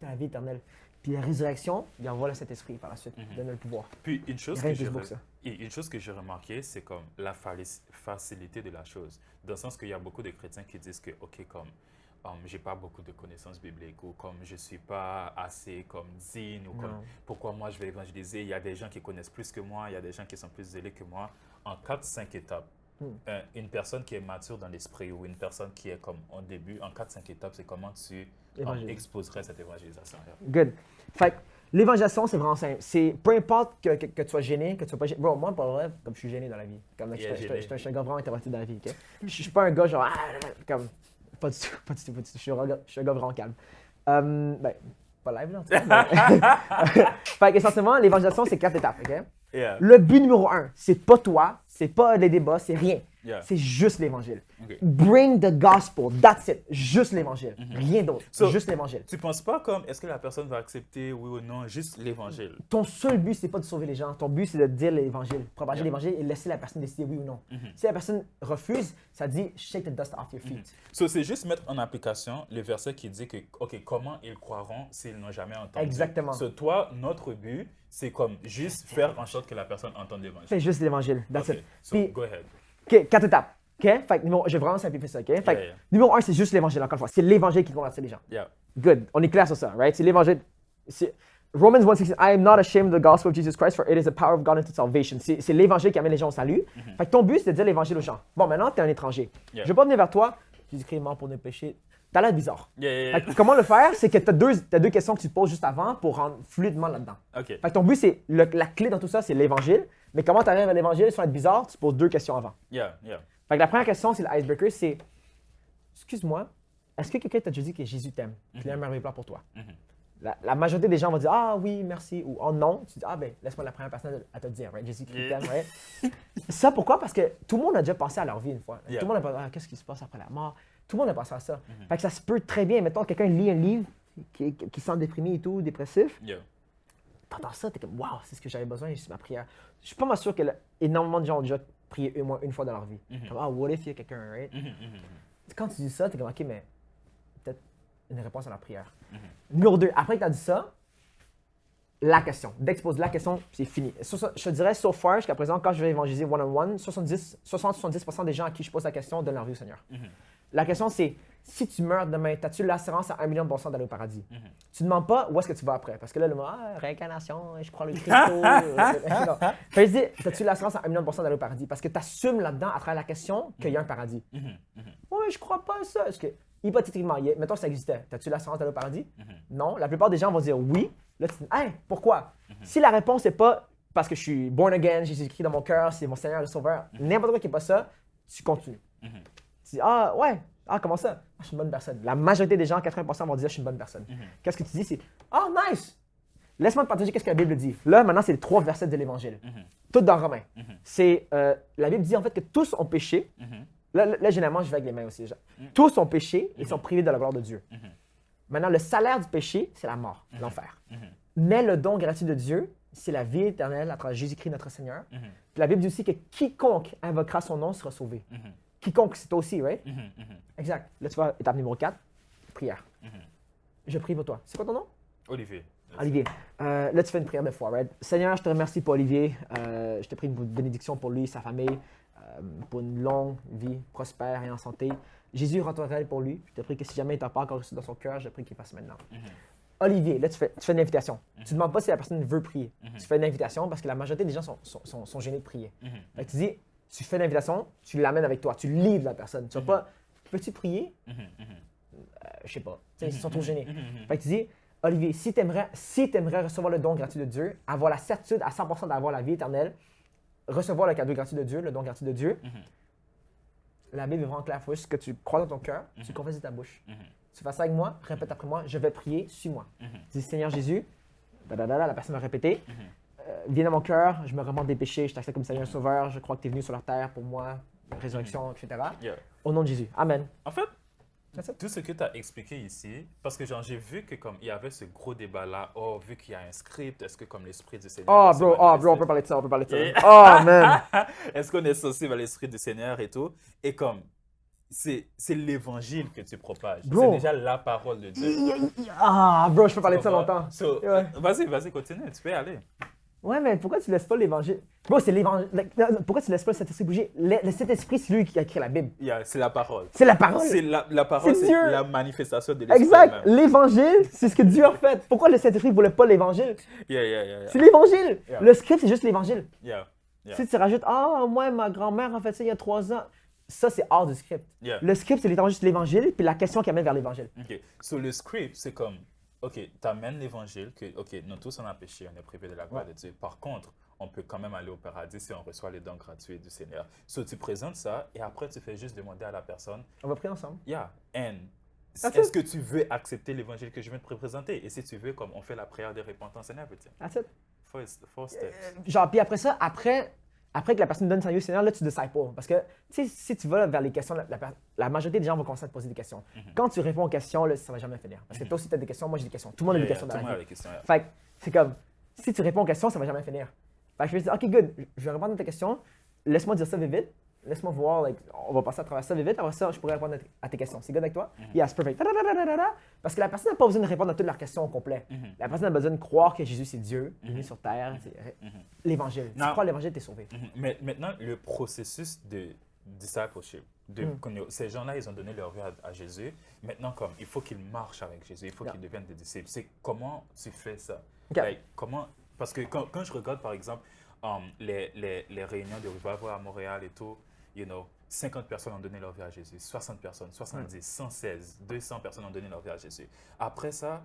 La vie éternelle. Puis la résurrection, il envoie le Saint-Esprit par la suite, donne le pouvoir. Puis une chose que j'ai remarqué, c'est comme la facilité de la chose. Dans le sens qu'il y a beaucoup de chrétiens qui disent que, OK, comme j'ai pas beaucoup de connaissances bibliques ou comme je suis pas assez comme digne ou comme pourquoi moi je vais évangéliser. Il y a des gens qui connaissent plus que moi, il y a des gens qui sont plus zélés que moi. En 4-5 étapes, une personne qui est mature dans l'esprit ou une personne qui est comme au début, en 4-5 étapes, c'est comment tu exposerais cette évangélisation. Good. Fait que l'évangélisation, c'est vraiment simple. C'est peu importe que tu sois gêné, que tu sois pas gêné. Bro, moi, pas vrai, comme je suis gêné dans la vie. Comme je suis un gars vraiment introverti dans la vie. Okay? Je suis pas un gars genre, comme, pas du tout. Je suis un gars vraiment calme. Pas live, là. Fait qu'essentiellement, l'évangélisation, c'est 4 étapes. OK? Yeah. Le but numéro 1, c'est pas toi, c'est pas les débats, c'est rien. Yeah. C'est juste l'évangile. Okay. Bring the gospel, that's it. Juste l'évangile. Rien d'autre. Juste l'évangile. Tu penses pas comme, est-ce que la personne va accepter, oui ou non, juste l'évangile? Ton seul but, c'est pas de sauver les gens. Ton but, c'est de dire l'évangile, propager l'évangile et laisser la personne décider oui ou non. Si la personne refuse, ça dit shake the dust off your feet. C'est juste mettre en application le verset qui dit que, OK, comment ils croiront s'ils n'ont jamais entendu? Exactement. Toi, notre but, c'est comme juste faire en sorte que la personne entende l'évangile. C'est juste l'évangile. That's it. Puis, go ahead. OK, 4 étapes. OK? Fait que je vais vraiment simplifier ça. OK? Fait que numéro 1, c'est juste l'évangile, encore une fois. C'est l'évangile qui convertit les gens. Yeah. Good. On est clair sur ça, right? C'est l'évangile. Romans 1:16, I am not ashamed of the gospel of Jesus Christ, for it is the power of God unto salvation. C'est l'évangile qui amène les gens au salut. Fait que ton but, c'est de dire l'évangile aux gens. Bon, maintenant, tu es un étranger. Je vais pas venir vers toi. Jésus-Christ est mort pour nos péchés. T'as l'air bizarre. Fait que comment le faire? C'est que tu as deux questions que tu te poses juste avant pour rendre fluidement là-dedans. Okay. Fait que ton but, c'est la clé dans tout ça, c'est l'évangile. Mais comment tu arrives à l'évangile sans être bizarre? Tu poses 2 questions avant. Yeah. Fait que la première question, c'est l'icebreaker, c'est excuse-moi, est-ce que quelqu'un t'a déjà dit que Jésus t'aime, qu'il a un merveilleux plan pour toi? La majorité des gens vont dire ah oui, merci ou oh non. Tu dis ah ben laisse-moi la première personne à te dire, right? Jésus-Christ t'aime, right? Ça pourquoi? Parce que tout le monde a déjà pensé à leur vie une fois. Yeah. Tout le monde a pensé ah, qu'est-ce qui se passe après la mort? Tout le monde a pensé à ça. Fait que ça se peut très bien. Mettons quelqu'un lit un livre qui se sent déprimé et tout, dépressif. Yeah. T'entends ça, t'es comme waouh, c'est ce que j'avais besoin, c'est ma prière. Je suis pas mal sûr que énormément de gens ont déjà prié au moins une fois dans leur vie. Comme ah, what if il y a quelqu'un, right? Quand tu dis ça, t'es comme ok, mais peut-être une réponse à la prière. Numéro 2, après que tu as dit ça, la question. Dès que tu poses la question, c'est fini. Je te dirais, so far, jusqu'à présent, quand je vais évangéliser one-on-one, 60-70% des gens à qui je pose la question donnent leur vie au Seigneur. La question, c'est si tu meurs demain, as-tu l'assurance à 1 million de % d'aller au paradis? Tu ne demandes pas où est-ce que tu vas après. Parce que là, le mot réincarnation, je crois le crypto. Non. Fait que je dis, as-tu l'assurance à 1 million de % d'aller au paradis? Parce que tu assumes là-dedans, à travers la question, qu'il y a un paradis. Oui, je crois pas à ça. Parce que, hypothétiquement, mettons que ça existait. As-tu l'assurance d'aller au paradis? Non. La plupart des gens vont dire oui. Là, tu dis, hey, pourquoi? Si la réponse n'est pas parce que je suis born again, Jésus-Christ dans mon cœur, c'est mon Seigneur et Sauveur, n'importe quoi qui n'est pas ça, tu continues. Tu dis, ah, ouais, ah, comment ça? Ah, je suis une bonne personne. La majorité des gens, 80% vont dire, je suis une bonne personne. Qu'est-ce que tu dis? C'est, ah, nice! Laisse-moi te partager qu'est-ce que la Bible dit. Là, maintenant, c'est les 3 versets de l'Évangile. Tout dans Romains. C'est, la Bible dit en fait que tous ont péché. Là, généralement, je vais avec les mains aussi. Tous ont péché et sont privés de la gloire de Dieu. Maintenant, le salaire du péché, c'est la mort, l'enfer. Mais le don gratuit de Dieu, c'est la vie éternelle à travers Jésus-Christ notre Seigneur. Puis la Bible dit aussi que quiconque invoquera son nom sera sauvé. Quiconque, c'est toi aussi, right? Exact. Là, tu vois, étape numéro 4, prière. Je prie pour toi. C'est quoi ton nom? Olivier. Olivier. Là, tu fais une prière de foi, right? Seigneur, je te remercie pour Olivier. Je te prie une bénédiction pour lui, sa famille, pour une longue vie prospère et en santé. Jésus, rends-toi pour lui. Je te prie que si jamais il t'a pas encore reçu dans son cœur, je prie qu'il fasse maintenant. Olivier, là, tu fais une invitation. Tu ne demandes pas si la personne veut prier. Tu fais une invitation parce que la majorité des gens sont gênés de prier. Fait que tu dis, tu fais une invitation, tu l'amènes avec toi, tu livres la personne. Tu vas pas, peux-tu prier? Je sais pas. Ils sont trop gênés. Fait que tu dis, Olivier, si tu aimerais recevoir le don gratuit de Dieu, avoir la certitude à 100% d'avoir la vie éternelle, recevoir le cadeau gratuit de Dieu, le don gratuit de Dieu, la Bible est vraiment claire. Il faut juste que tu crois dans ton cœur, tu confesses de ta bouche. Tu fais ça avec moi, répète après moi, je vais prier, suis-moi. Dis Seigneur Jésus, la personne va répéter. Viens dans mon cœur, je me remonte des péchés, je t'accepte comme Seigneur Sauveur, je crois que tu es venu sur la terre pour moi, résurrection, etc. Au nom de Jésus. Amen. En fait, tout ce que tu as expliqué ici, parce que j'ai vu que comme il y avait ce gros débat là, oh, vu qu'il y a un script, est-ce que comme l'esprit du Seigneur... Oh bro, on peut parler de ça, Oh man! Est-ce qu'on est sensible à l'esprit du Seigneur et tout? Et comme, c'est l'évangile que tu propages. C'est déjà la parole de Dieu. Ah bro, je peux parler de ça longtemps. Vas-y, continue, tu peux y aller. Ouais, mais pourquoi tu laisses pas l'évangile? Bro, c'est l'évangile. Pourquoi tu laisses pas le Saint-Esprit bouger? Le Saint-Esprit, c'est lui qui a écrit la Bible. C'est la parole. C'est la parole. C'est la parole, c'est la manifestation de l'Esprit. Exact. L'évangile, c'est ce que Dieu a fait. Pourquoi le Saint-Esprit ne voulait pas l'évangile? C'est l'évangile. Le script, c'est juste l'évangile. Si tu rajoutes, moi, ma grand-mère a fait ça il y a 3 ans. Ça, c'est hors du script. Le script, c'est juste l'évangile, puis la question qui amène vers l'évangile. OK. So, le script, c'est comme, OK, tu amènes l'évangile, que, OK, nous tous on a péché, on est privés de la gloire de Dieu. Par contre, on peut quand même aller au paradis si on reçoit les dons gratuits du Seigneur. So, tu présentes ça et après, tu fais juste demander à la personne. On va prier ensemble. Est-ce que tu veux accepter l'évangile que je viens de te présenter? Et si tu veux, comme on fait la prière de repentance, Seigneur, petit. That's it. Four steps. Genre, puis après ça, après que la personne donne sa vie au Seigneur, là, tu disciples. Parce que, tu sais, si tu vas vers les questions, la majorité des gens vont commencer à te poser des questions. Quand tu réponds aux questions, là, ça va jamais finir. Parce que toi aussi, tu as des questions, moi, j'ai des questions. Tout le monde a des questions dans la vie. Fait que c'est comme, si tu réponds aux questions, ça va jamais finir. Fait que je vais dire, OK, good, je vais répondre à ta question. Laisse-moi dire ça vite. Laisse-moi voir, on va passer à travers ça vite. Après ça, je pourrais répondre à tes questions. C'est good avec toi? Yes, perfect. Parce que la personne n'a pas besoin de répondre à toutes leurs questions au complet. La personne a besoin de croire que Jésus, c'est Dieu, venu sur terre. C'est l'évangile. Si tu crois à l'évangile, tu es sauvé. Mais maintenant, le processus de discipleship, ces gens-là, ils ont donné leur vie à Jésus. Maintenant, comme il faut qu'ils marchent avec Jésus, il faut qu'ils deviennent des disciples. C'est comment tu fais ça? Parce que quand je regarde, par exemple, les réunions de revival à Montréal et tout, 50 personnes ont donné leur vie à Jésus, 60 personnes, 70, 116, 200 personnes ont donné leur vie à Jésus. Après ça,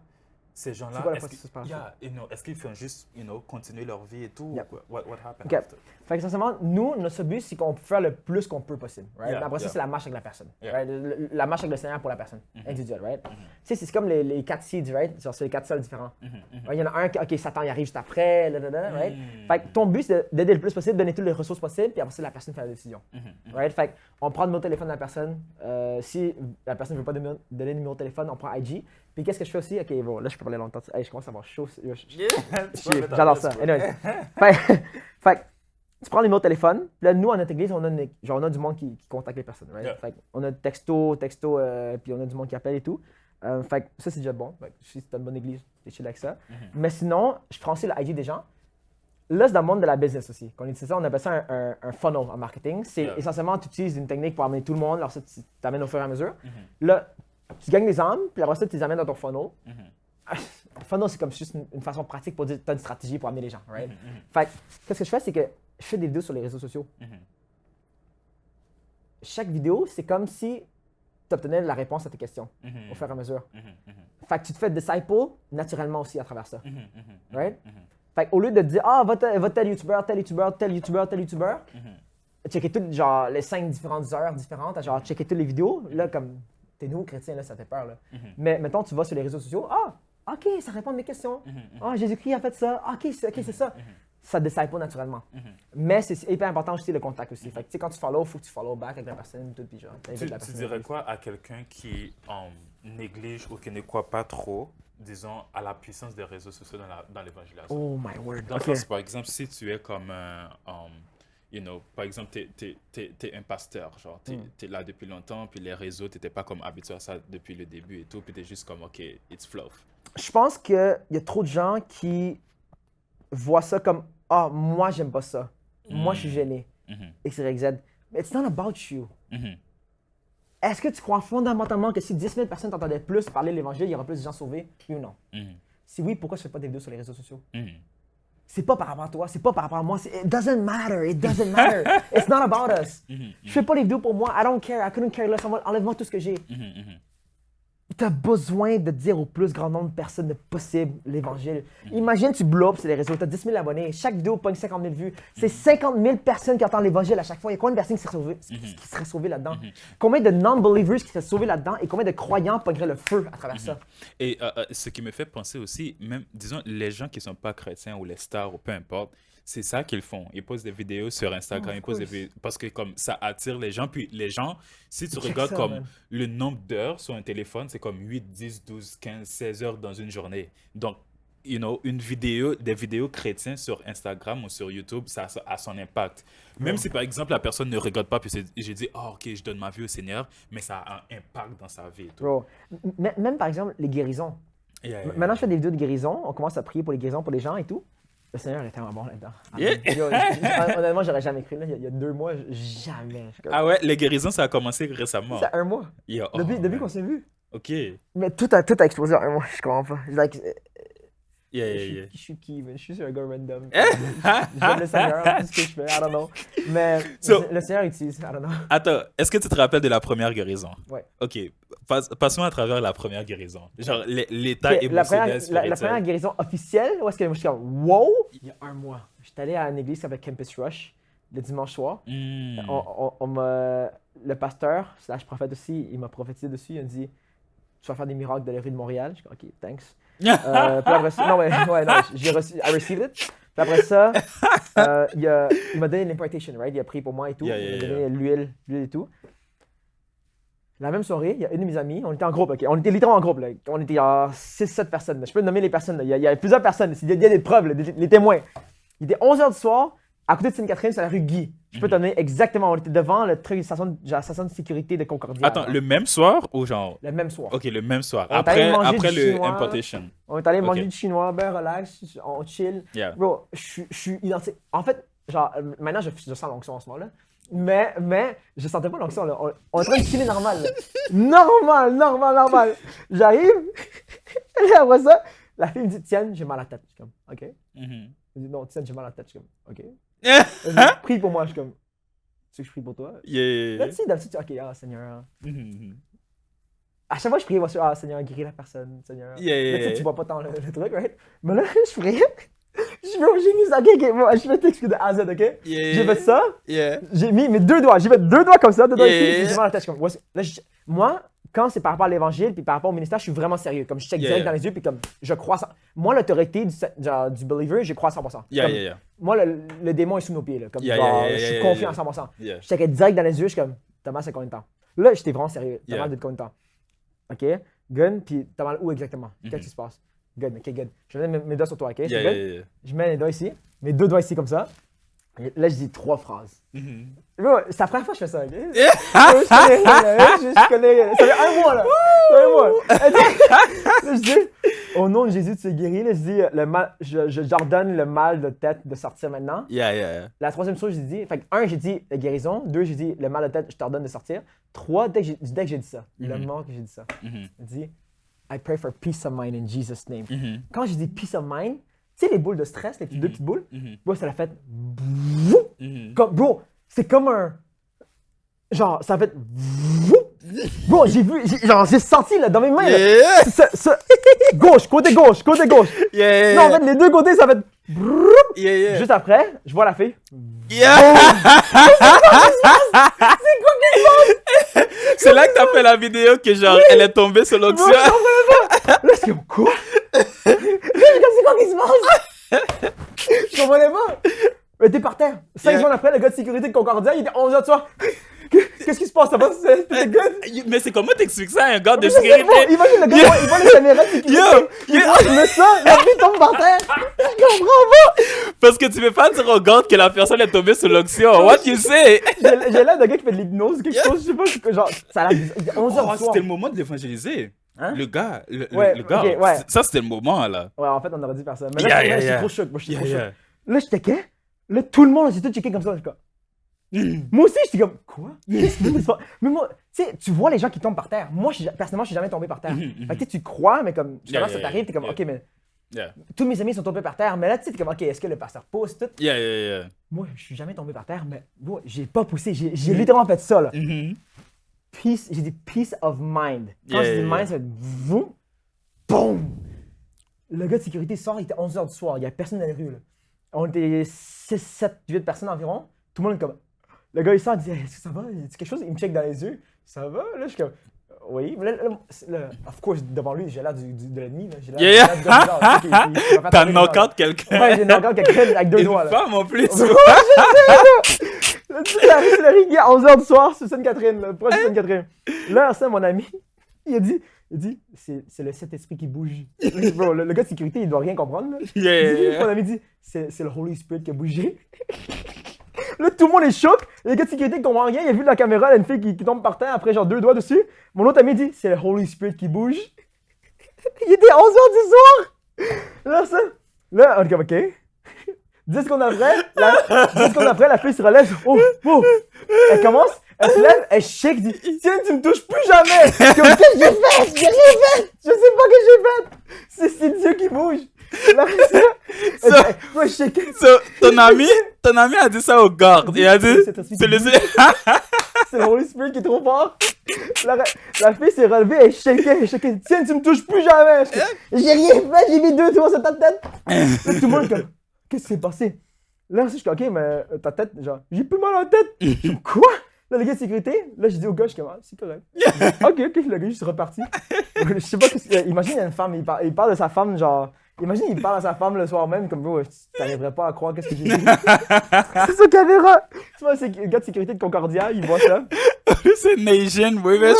Ces gens-là, C'est quoi le processus par la suite? est-ce qu'ils font juste, continuer leur vie et tout? Yep. What happened OK. after? Fait que essentiellement, nous, notre but, c'est qu'on peut faire le plus qu'on peut possible. Right? Yeah, Mais après ça, yeah. c'est la marche avec la personne. Yeah. Right? La marche avec le Seigneur pour la personne, Mhm. individuelle. Right? Mhm. Tu sais, c'est comme les 4 seeds, right? Genre, c'est les 4 sols différents. Mhm, mhm. Il y en a un qui, OK, Satan, il arrive juste après, right? Mhm. Fait que ton but, c'est d'aider le plus possible, donner toutes les ressources possibles, puis après ça, la personne fait la décision. Mhm, mhm. Right? Fait on prend le numéro de téléphone de la personne. Si la personne ne veut pas donner le numéro de téléphone, on prend IG. Puis qu'est-ce que je fais aussi? OK, bon, là, je peux parler longtemps. Hey, je commence à avoir chaud. J'adore ça. Anyway. fait que tu prends le numéro de téléphone. Puis là, nous, en notre église, on a du monde qui contacte les personnes. Right? Yeah. Fait on a texto, puis on a du monde qui appelle et tout. Fait que ça, c'est déjà bon. Fait que si tu as une bonne église, t'es chill avec ça. Mhm. Mais sinon, je prends aussi le IG des gens. Là, c'est dans le monde de la business aussi. Quand on utilise ça, on appelle ça un funnel en marketing. C'est Yeah. essentiellement, tu utilises une technique pour amener tout le monde, alors ça, tu t'amènes au fur et à mesure. Mhm. Là, tu gagnes des âmes, puis après ça, tu les amènes dans ton funnel. Mhm. Le funnel, c'est comme juste une façon pratique pour dire tu as une stratégie pour amener les gens. Right? Mhm, mhm. Fait que, qu'est-ce que je fais, c'est que je fais des vidéos sur les réseaux sociaux. Mhm. Chaque vidéo, c'est comme si tu obtenais la réponse à tes questions Mhm. au fur et à mesure. Mhm, mhm. Fait que tu te fais disciple naturellement aussi à travers ça. Mhm, mhm. Right? Mhm. Fait qu'au lieu de te dire, ah, va tel youtubeur, tel youtubeur, tel youtubeur, tel youtubeur, Mhm. checker toutes genre les 5 différentes heures différentes, genre checker toutes les vidéos, là comme t'es nouveau chrétien, là ça fait peur là. Mhm. Mais mettons tu vas sur les réseaux sociaux, ah ok ça répond à mes questions, Mhm. ah Jésus-Christ a fait ça, ok c'est ça, Mhm. ça te disciple naturellement. Mhm. Mais c'est hyper important aussi le contact aussi. Fait que tu sais quand tu follow, faut que tu follow back avec la personne tout puis genre. t'invites la Tu personne. dirais quoi à quelqu'un qui néglige ou qui ne croit pas trop, disons, à la puissance des réseaux sociaux dans l'évangélisation? Oh my word. Dans le Ok. sens, par exemple, si tu es comme par exemple, t'es un pasteur, genre, t'es là depuis longtemps, puis les réseaux, t'étais pas comme habitué à ça depuis le début et tout, puis t'es juste comme, OK, it's fluff. Je pense qu'il y a trop de gens qui voient ça comme ah moi j'aime pas ça, moi je suis gêné. Mhm. X, Y, Z. Mais it's not about you. Mhm. Est-ce que tu crois fondamentalement que si 10 000 personnes t'entendaient plus parler de l'évangile, il y aura plus de gens sauvés? Oui ou non? Mhm. Si oui, pourquoi tu fais pas des vidéos sur les réseaux sociaux? Mhm. C'est pas par rapport à toi, c'est pas par rapport à moi. It doesn't matter, it doesn't matter. It's not about us. Mhm. Je fais pas les vidéos pour moi, I don't care, I couldn't care less. Enlève-moi tout ce que j'ai. Mhm. Mhm. Tu as besoin de dire au plus grand nombre de personnes possible l'évangile. Imagine, tu blow up sur les réseaux, tu as 10 000 abonnés, chaque vidéo pogne 50 000 vues. C'est 50 000 personnes qui entendent l'évangile à chaque fois. Il y a combien de personnes qui seraient sauvées là-dedans? Combien de non-believers qui seraient sauvés là-dedans et combien de croyants pogneraient le feu à travers ça? Et ce qui me fait penser aussi, même, disons, les gens qui sont pas chrétiens ou les stars ou peu importe, c'est ça qu'ils font. Ils posent des vidéos sur Instagram, Oh, ils posent des course. vidéos parce que comme ça attire les gens. Puis les gens, si tu Check regardes ça, comme man. le nombre d'heures sur un téléphone, c'est comme 8, 10, 12, 15, 16 heures dans une journée. Donc, des vidéos chrétiennes sur Instagram ou sur YouTube, ça a son impact. Même si par exemple la personne ne regarde pas, puis j'ai dit, oh ok, je donne ma vie au Seigneur, mais ça a un impact dans sa vie. Et tout. Bro, même par exemple, les guérisons. Yeah. Maintenant, je fais des vidéos de guérison. On commence à prier pour les guérisons pour les gens et tout. Le Seigneur est tellement bon là-dedans. Yeah. Yo, honnêtement, j'aurais jamais cru. Là. Il y a 2 mois, jamais. Je suis comme, Ah ouais, les guérisons, ça a commencé récemment. c'est 1 mois. Yeah, oh, Depuis man. qu'on s'est vu. Ok. Mais tout a explosé en 1 mois. Je comprends pas. Like, Yeah. je suis qui, man? Je suis sur un gars random. J'aime le Seigneur, tout ce que je fais. I don't know. Mais So- le Seigneur utilise. I don't know. Attends, est-ce que tu te rappelles de la première guérison? Ouais. Ok, passons à travers la première guérison. Genre l'état Ok, émotionnel, la première spirituel. guérison officielle, où est-ce que moi je suis comme wow? Il y a 1 mois. J'étais allé à une église qui s'appelle Campus Rush le dimanche soir. Hmm. Le pasteur, slash prophète aussi, il m'a prophétisé dessus. Il m'a dit tu vas faire des miracles dans les rues de Montréal. Je suis comme ok, thanks. Puis après ça, non, j'ai reçu, I received it. Puis après ça, il m'a donné l'impartation, right? Il a prié pour moi et tout. Yeah, Il m'a yeah, donné l'huile et tout. La même soirée, il y a une de mes amies, on était en groupe, ok? On était littéralement en groupe, là. On était 6-7 personnes. Là. Je peux nommer les personnes, là. Il y a plusieurs personnes, il y a des preuves, là, les témoins. Il était 11h du soir, à côté de Sainte-Catherine, c'est la rue Guy. Je peux te donner exactement, on était devant le truc, la station de sécurité de Concordia. Attends, le même soir ou genre... Le même soir. Ok, le même soir. On est allé manger Après du le chinois. impartation. On est allé Ok. manger du chinois, ben relax, on chill. Yeah. Bro, je suis identique. En fait, genre, maintenant, je sens l'onction en ce moment-là. Mais je sentais pas l'onction, là. On est en train de chiller normal, là. Normal. J'arrive, et après ça, la fille me dit, Tienne, j'ai mal à la tête. Je suis comme, OK. Mhm. Elle me dit, non, Tienne, j'ai mal à la tête. Je suis comme, OK. Yeah. Elle me dit, prie pour moi. Je suis comme, tu sais que je prie pour toi? Là, Yeah. tu sais, d'habitude, tu dis, OK, Seigneur. Mhm. À chaque fois, je priais, moi, ah, Seigneur, guéris la personne, Seigneur. Yeah. Tu sais, tu vois pas tant le truc, right? Mais là, je priais. J'ai mis ça, ok, moi, je vais t'expliquer de A à Z, ok? J'ai fait ça, j'ai mis mes 2 doigts, j'ai fait 2 doigts comme ça, 2 doigts ici, j'ai mal à la tête, je suis comme, là, moi, quand c'est par rapport à l'évangile puis par rapport au ministère, je suis vraiment sérieux. Comme je check direct dans les yeux puis comme je crois ça. Moi, l'autorité du believer, je crois à 100%. Moi, le démon est sous nos pieds. Là, comme, je suis confiant à 100%. Je checkais direct dans les yeux, je suis comme, t'as mal, c'est combien de temps? Là, j'étais vraiment sérieux. T'as mal de combien de temps? OK? Gun, puis t'as mal où exactement? Qu'est-ce qui se passe? Gun, OK, gun. Je mets mes doigts sur toi, OK? Je mets les doigts ici, mes 2 doigts ici comme ça. Et là, je dis 3 phrases. C'est la première fois que je fais ça, ok? Je connais. Ça fait 1 mois, là. Là, je dis, au nom de Jésus, tu es guéri. Là, je dis, j'ordonne le mal de tête de sortir maintenant. La 3e chose, j'ai dit, fait que 1, j'ai dit la guérison. 2, j'ai dit le mal de tête, je t'ordonne de sortir. 3, dès que j'ai dit ça, le moment que j'ai dit ça, j'ai dit, I pray for peace of mind in Jesus' name. Quand j'ai dit peace of mind, tu sais, les boules de stress, les 2 petites boules, bro, ça l'a fait. Bro, c'est comme un. Genre, ça a fait. Bro, j'ai senti là, dans mes mains. Là, gauche, côté gauche. Non, en fait, les 2 côtés, ça fait. Juste après, je vois la fille. C'est quoi qui se passe? C'est là que t'as fait la vidéo que genre, elle est tombée sur l'autre. Là, c'est comme quoi? C'est quoi qui se passe? Je comprenais pas. Mais t'es par terre. 5 secondes après, le gars de sécurité de Concordia, il était 11h de soir. Qu'est-ce qui se passe? Ça va? C'est good? Mais c'est comment t'expliques ça à un gars de sécurité? Imagine le gars, il voit les caméras de sécurité. Il met ça, la fille tombe par terre. Je comprends pas. Parce que tu veux pas dire au gars que la personne est tombée sur l'onction. What you say? J'ai l'air d'un gars qui fait de l'hypnose, quelque chose, je sais pas, genre, ça a l'air 11h du soir. C'était le moment de l'évangéliser. Hein? Le gars, okay, ouais. Ça c'était le moment là. Ouais, en fait, on aurait dû faire ça. Mais là, je suis trop choqué. Moi, je suis trop choqué. Là, je checkais. Là, tout le monde, j'ai tout checké comme ça. Moi aussi, j'étais comme, quoi? Mais moi, tu sais, tu vois les gens qui tombent par terre. Moi, personnellement, je suis jamais tombé par terre. Fait que tu crois, mais comme, justement, ça t'arrive, t'es comme, ok, mais. Tous mes amis sont tombés par terre, mais là, tu sais, t'es comme, ok, est-ce que le pasteur pousse tout? Moi, je suis jamais tombé par terre, mais moi, j'ai pas poussé. J'ai littéralement fait ça, là. Peace, j'ai dit peace of mind. Quand j'ai dit mind, ça fait vous, boum! Le gars de sécurité sort, il était 11h du soir, il y a personne dans les rues, là. On était 6, 7, 8 personnes environ. Tout le monde est comme. Le gars, il sort, il dit, est-ce que ça va? Il dit quelque chose, il me check dans les yeux. Ça va? Là, je suis comme, oui. Mais là, of course, devant lui, j'ai l'air de l'ennemi. J'ai l'air du gars. T'as knock-out quelqu'un. Ouais, j'ai knock-out quelqu'un avec 2 doigts. Une femme en plus. C'est la rigue à 11h du soir sur Sainte-Catherine, le proche de Sainte-Catherine. Là, ça, mon ami, il dit, c'est le Saint-Esprit qui bouge. Bro, le gars de sécurité, il doit rien comprendre. Là. Mon ami dit, c'est le Holy Spirit qui a bougé. Là, tout le monde est choc. Le gars de sécurité ne comprend rien. Il a vu la caméra, il y a une fille qui tombe par terre après genre 2 doigts dessus. Mon autre ami dit, c'est le Holy Spirit qui bouge. Il était 11h du soir. Là, ça. Là, on est comme, ok. 10 secondes après, la fille se relève. Oh. Elle commence, elle se lève, elle shake, dit, tiens, tu me touches plus jamais. Qu'est-ce que j'ai fait? J'ai rien fait. Je sais pas que j'ai fait. C'est Dieu qui bouge. Là, moi, je shake. Ton ami a dit ça au garde. Il a dit, c'est le c'est le Holy Spirit qui est trop fort. La fille s'est relevée, elle shakeait. Tiens, tu me touches plus jamais. J'ai rien fait, j'ai mis 2 tours sur ta tête. Là, tout le monde est comme, qu'est-ce qui s'est passé? Là, je suis comme, ok, mais ta tête, genre, j'ai plus mal à la tête. Je suis comme, quoi? Là, le gars de sécurité, là, je dis au gars, je suis comme, ah, c'est correct. Ok, le gars, je suis reparti. Je sais pas, imagine, il y a une femme, il parle de sa femme, genre, imagine, il parle à sa femme le soir même, comme, bro, t'arriverais pas à croire qu'est-ce que j'ai dit. C'est sa caméra. Tu vois, c'est le gars de sécurité de Concordia, il voit ça. C'est Nation, oui, mais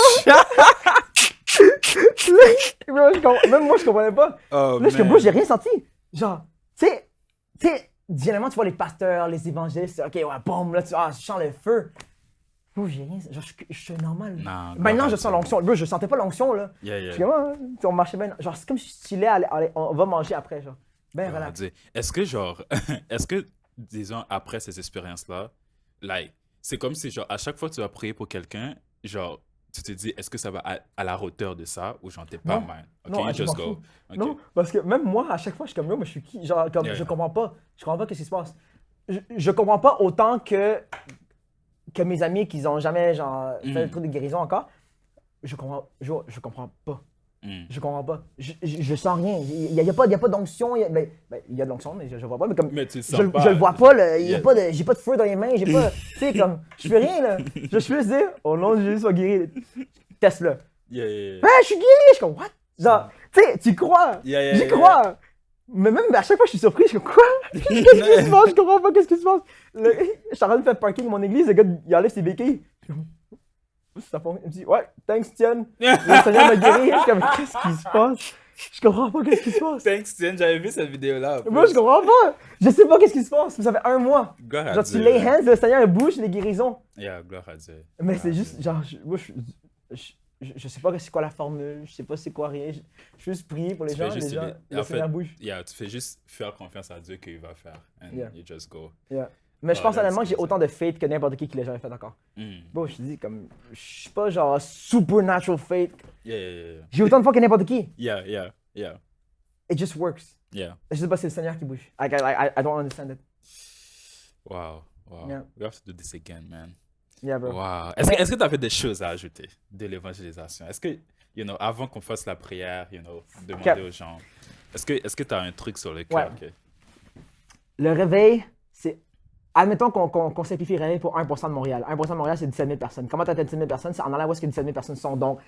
même moi, je comprenais pas. Oh, là, je suis comme, j'ai rien senti. Genre, tu sais, généralement, tu vois les pasteurs, les évangélistes, ok, ouais, boum, là, tu sens le feu. Bro, j'ai rien, genre, je suis normal. Non, maintenant, je sens l'onction. Bro, je sentais pas l'onction, là. Je suis comme, on marchait bien. Genre, c'est comme si tu chillais, on va manger après, genre. Ben, voilà. Est-ce que, disons, après ces expériences-là, like, c'est comme si, genre, à chaque fois que tu vas prier pour quelqu'un, genre, tu te dis, est-ce que ça va à la hauteur de ça ou genre, t'es pas mal? Ok, non, just go. Okay. Non, parce que même moi, à chaque fois, je suis comme, yo, mais je suis qui? Genre, comme, je comprends pas. Je comprends pas qu'est-ce qui se passe. Je comprends pas autant que mes amis qui ont jamais, genre, fait le truc de guérison encore. je comprends pas. Mm. Je comprends pas. Je sens rien. Il y a pas d'onction. Il y a de l'onction, mais je vois pas. Mais comme, Mais tu le je sens pas. le vois pas. Yeah. J'ai pas de feu dans les mains. J'ai pas. Tu sais, comme, je fais rien, là. Je suis juste dire, oh non, Jésus soit guéri. Teste-le. Yeah. Je suis guéri. Je suis comme, what? Genre, tu sais, tu crois. Yeah, J'y crois. Mais même à chaque fois, je suis surpris. Je suis comme, quoi? Qu'est-ce qui se passe? Je comprends pas. Qu'est-ce qui se passe? Je suis en train de faire parking mon église. Le gars, il enlève ses béquilles. Je suis comme, ça fonctionne. Il me dit, ouais, thanks, Tienne. Le Seigneur m'a guéri. Je suis comme, qu'est-ce qui se passe? Je comprends pas qu'est-ce qui se passe. Thanks, Tienne, j'avais vu cette vidéo-là. Moi, je comprends pas. Je sais pas qu'est-ce qui se passe. Ça fait 1 mois. Gloire à Genre, tu Dieu. lay hands, le Seigneur bouge les guérisons. Yeah, gloire à Dieu. Mais Gloire c'est à juste, Dieu. genre, je sais pas c'est quoi la formule. Je sais pas c'est quoi rien. Je juste prier pour les Tu fais gens. juste Les gens, les- le en Seigneur fait, bouge. Yeah, tu fais juste faire confiance à Dieu qu'il va faire. And Yeah. you just go. Yeah. Mais je Oh, pense that's honnêtement que j'ai awesome. autant de faith que n'importe qui l'a jamais fait encore. Mm. Bon, je te dis, comme, je suis pas genre supernatural faith. Yeah. J'ai autant de foi que n'importe qui. Yeah. It just works. Yeah. Je sais pas, c'est le Seigneur qui bouge. I don't understand it. Wow. Yeah. We have to do this again, man. Yeah, bro. Wow. Est-ce que tu avais des choses à ajouter de l'évangélisation? Est-ce que, avant qu'on fasse la prière, demander Okay. aux gens, est-ce que tu as un truc sur le cœur? Ouais. Le réveil, c'est. Admettons qu'on simplifie le réveil pour 1% de Montréal. 1% de Montréal, c'est 17 000 personnes. Comment t'atteins 17 000 personnes? C'est en allant où est-ce que 17 000 personnes sont. Donc,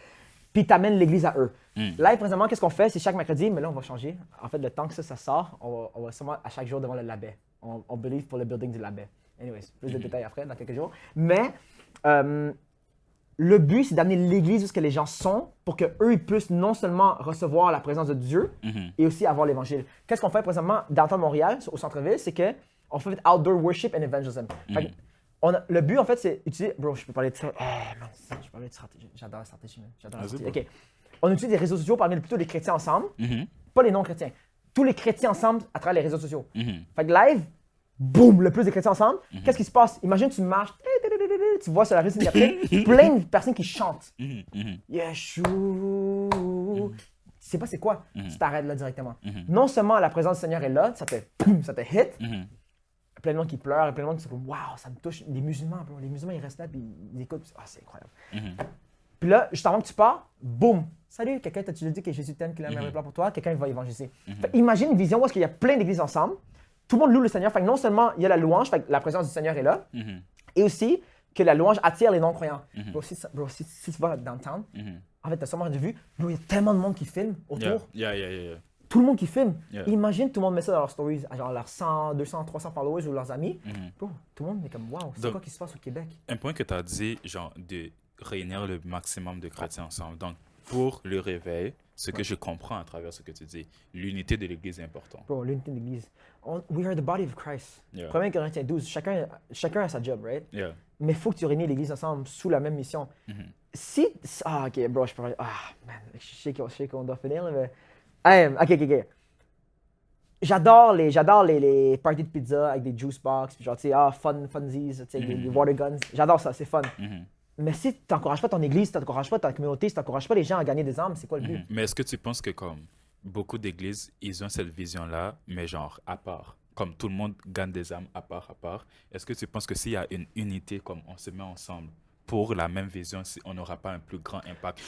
puis t'amènes l'église à eux. Là, présentement, qu'est-ce qu'on fait? C'est chaque mercredi, mais là, on va changer. En fait, le temps que ça sort, on va sûrement à chaque jour devant le labet. On believe pour le building du labet. Anyways, plus de détails après, dans quelques jours. Mais le but, c'est d'amener l'église où ce que les gens sont pour qu'eux, ils puissent non seulement recevoir la présence de Dieu, et aussi avoir l'évangile. Qu'est-ce qu'on fait présentement dans Montréal, au centre-ville? C'est qu'on fait outdoor worship and evangelism. Fait que le but, en fait, c'est utiliser. Bro, je peux parler de ça. Man, je peux parler de stratégie. J'adore la stratégie. Man. J'adore la Vas-y, stratégie. OK. On utilise les réseaux sociaux pour amener plutôt les chrétiens ensemble, Mhm. pas les non-chrétiens. Tous les chrétiens ensemble à travers les réseaux sociaux. Mhm. Fait que live, boum, le plus de chrétiens ensemble. Qu'est-ce qui se passe? Imagine, tu marches, tu vois sur la rue Saint-Catherine, plein de personnes qui chantent. Yeshua. Tu sais pas c'est quoi? Tu t'arrêtes là directement. Non seulement la présence du Seigneur est là, ça te hit. Plein de monde qui pleure, plein de monde qui se dit waouh, ça me touche. Les musulmans, bro, les musulmans ils restent là puis ils écoutent. Ah, c'est incroyable. Puis là, juste avant que tu pars, boum. Salut, quelqu'un t'a-tu dit que Jésus t'aime, qu'il a un meilleur plan pour toi? Quelqu'un va évangéliser. Fait, imagine une vision où il y a plein d'églises ensemble. Tout le monde loue le Seigneur. Fait que non seulement il y a la louange, fait que la présence du Seigneur est là, et aussi que la louange attire les non-croyants. Bro, si tu vas downtown, en fait, tu as sûrement vu, bro, il y a tellement de monde qui filme autour. Yeah. Tout le monde qui filme. Yeah. Imagine tout le monde met ça dans leurs stories, genre leurs 100, 200, 300 followers ou leurs amis. Bro, tout le monde est comme, waouh, c'est Donc, quoi qui se passe au Québec? Un point que tu as dit, genre, de réunir le maximum de chrétiens ensemble. Donc, pour le réveil, ce que je comprends à travers ce que tu dis, l'unité de l'Église est importante. Bro, l'unité de l'Église. We are the body of Christ. Yeah. 1 Corinthiens 12, chacun a sa job, right? Yeah. Mais il faut que tu réunis l'Église ensemble sous la même mission. Si. Ah, ok, bro, je peux. Ah, man, je sais qu'on doit finir, là, mais. Hey, ok. J'adore les parties de pizza avec des juice box, puis genre, tu sais, funsies, tu sais, des water guns. J'adore ça, c'est fun. Mais si tu n'encourages pas ton église, si tu n'encourages pas ta communauté, si tu n'encourages pas les gens à gagner des âmes, c'est quoi le but? Mais est-ce que tu penses que comme beaucoup d'églises, ils ont cette vision-là, mais genre à part, comme tout le monde gagne des âmes à part, est-ce que tu penses que s'il y a une unité, comme on se met ensemble pour la même vision, on n'aura pas un plus grand impact?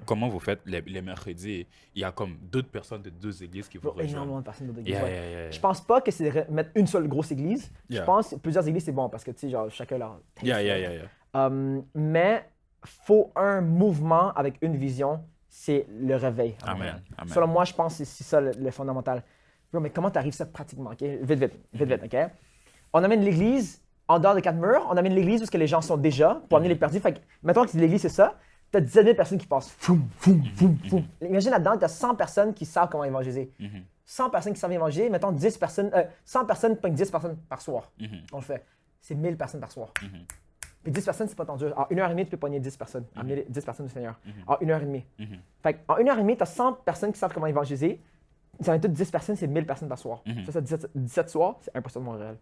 Comment vous faites les mercredis, il y a comme d'autres personnes de deux églises qui vous rejoignent. Énormément de personnes d'autres églises. Yeah, Ouais. yeah. Je pense pas que c'est de mettre une seule grosse église. Yeah. Je pense que plusieurs églises, c'est bon parce que, tu sais, genre, chacun leur. Yeah. Mais faut un mouvement avec une vision, c'est le réveil. Amen. Selon moi, je pense que c'est ça le fondamental. Bro, mais comment tu arrives ça pratiquement? OK? Vite, OK? On amène l'église en dehors des 4 murs, on amène l'église où que les gens sont déjà pour amener les perdus. Fait que, mettons que l'église, c'est ça, tu as 17 000 personnes qui passent. Foum. Imagine là-dedans, tu as 100 personnes qui savent comment évangéliser. 100 personnes qui savent évangéliser, mettons 100 personnes pognent 10 personnes par soir. On le fait. C'est 1000 personnes par soir. Puis 10 personnes, c'est pas tant dur. En 1h30, tu peux pogner 10 personnes, amener 10 personnes du Seigneur. En 1h30. Fait en 1h30, tu as 100 personnes qui savent comment évangéliser. Ça en est toutes 10 personnes, c'est 1000 personnes par soir. Ça 17 soirs, c'est 1% de Montréal.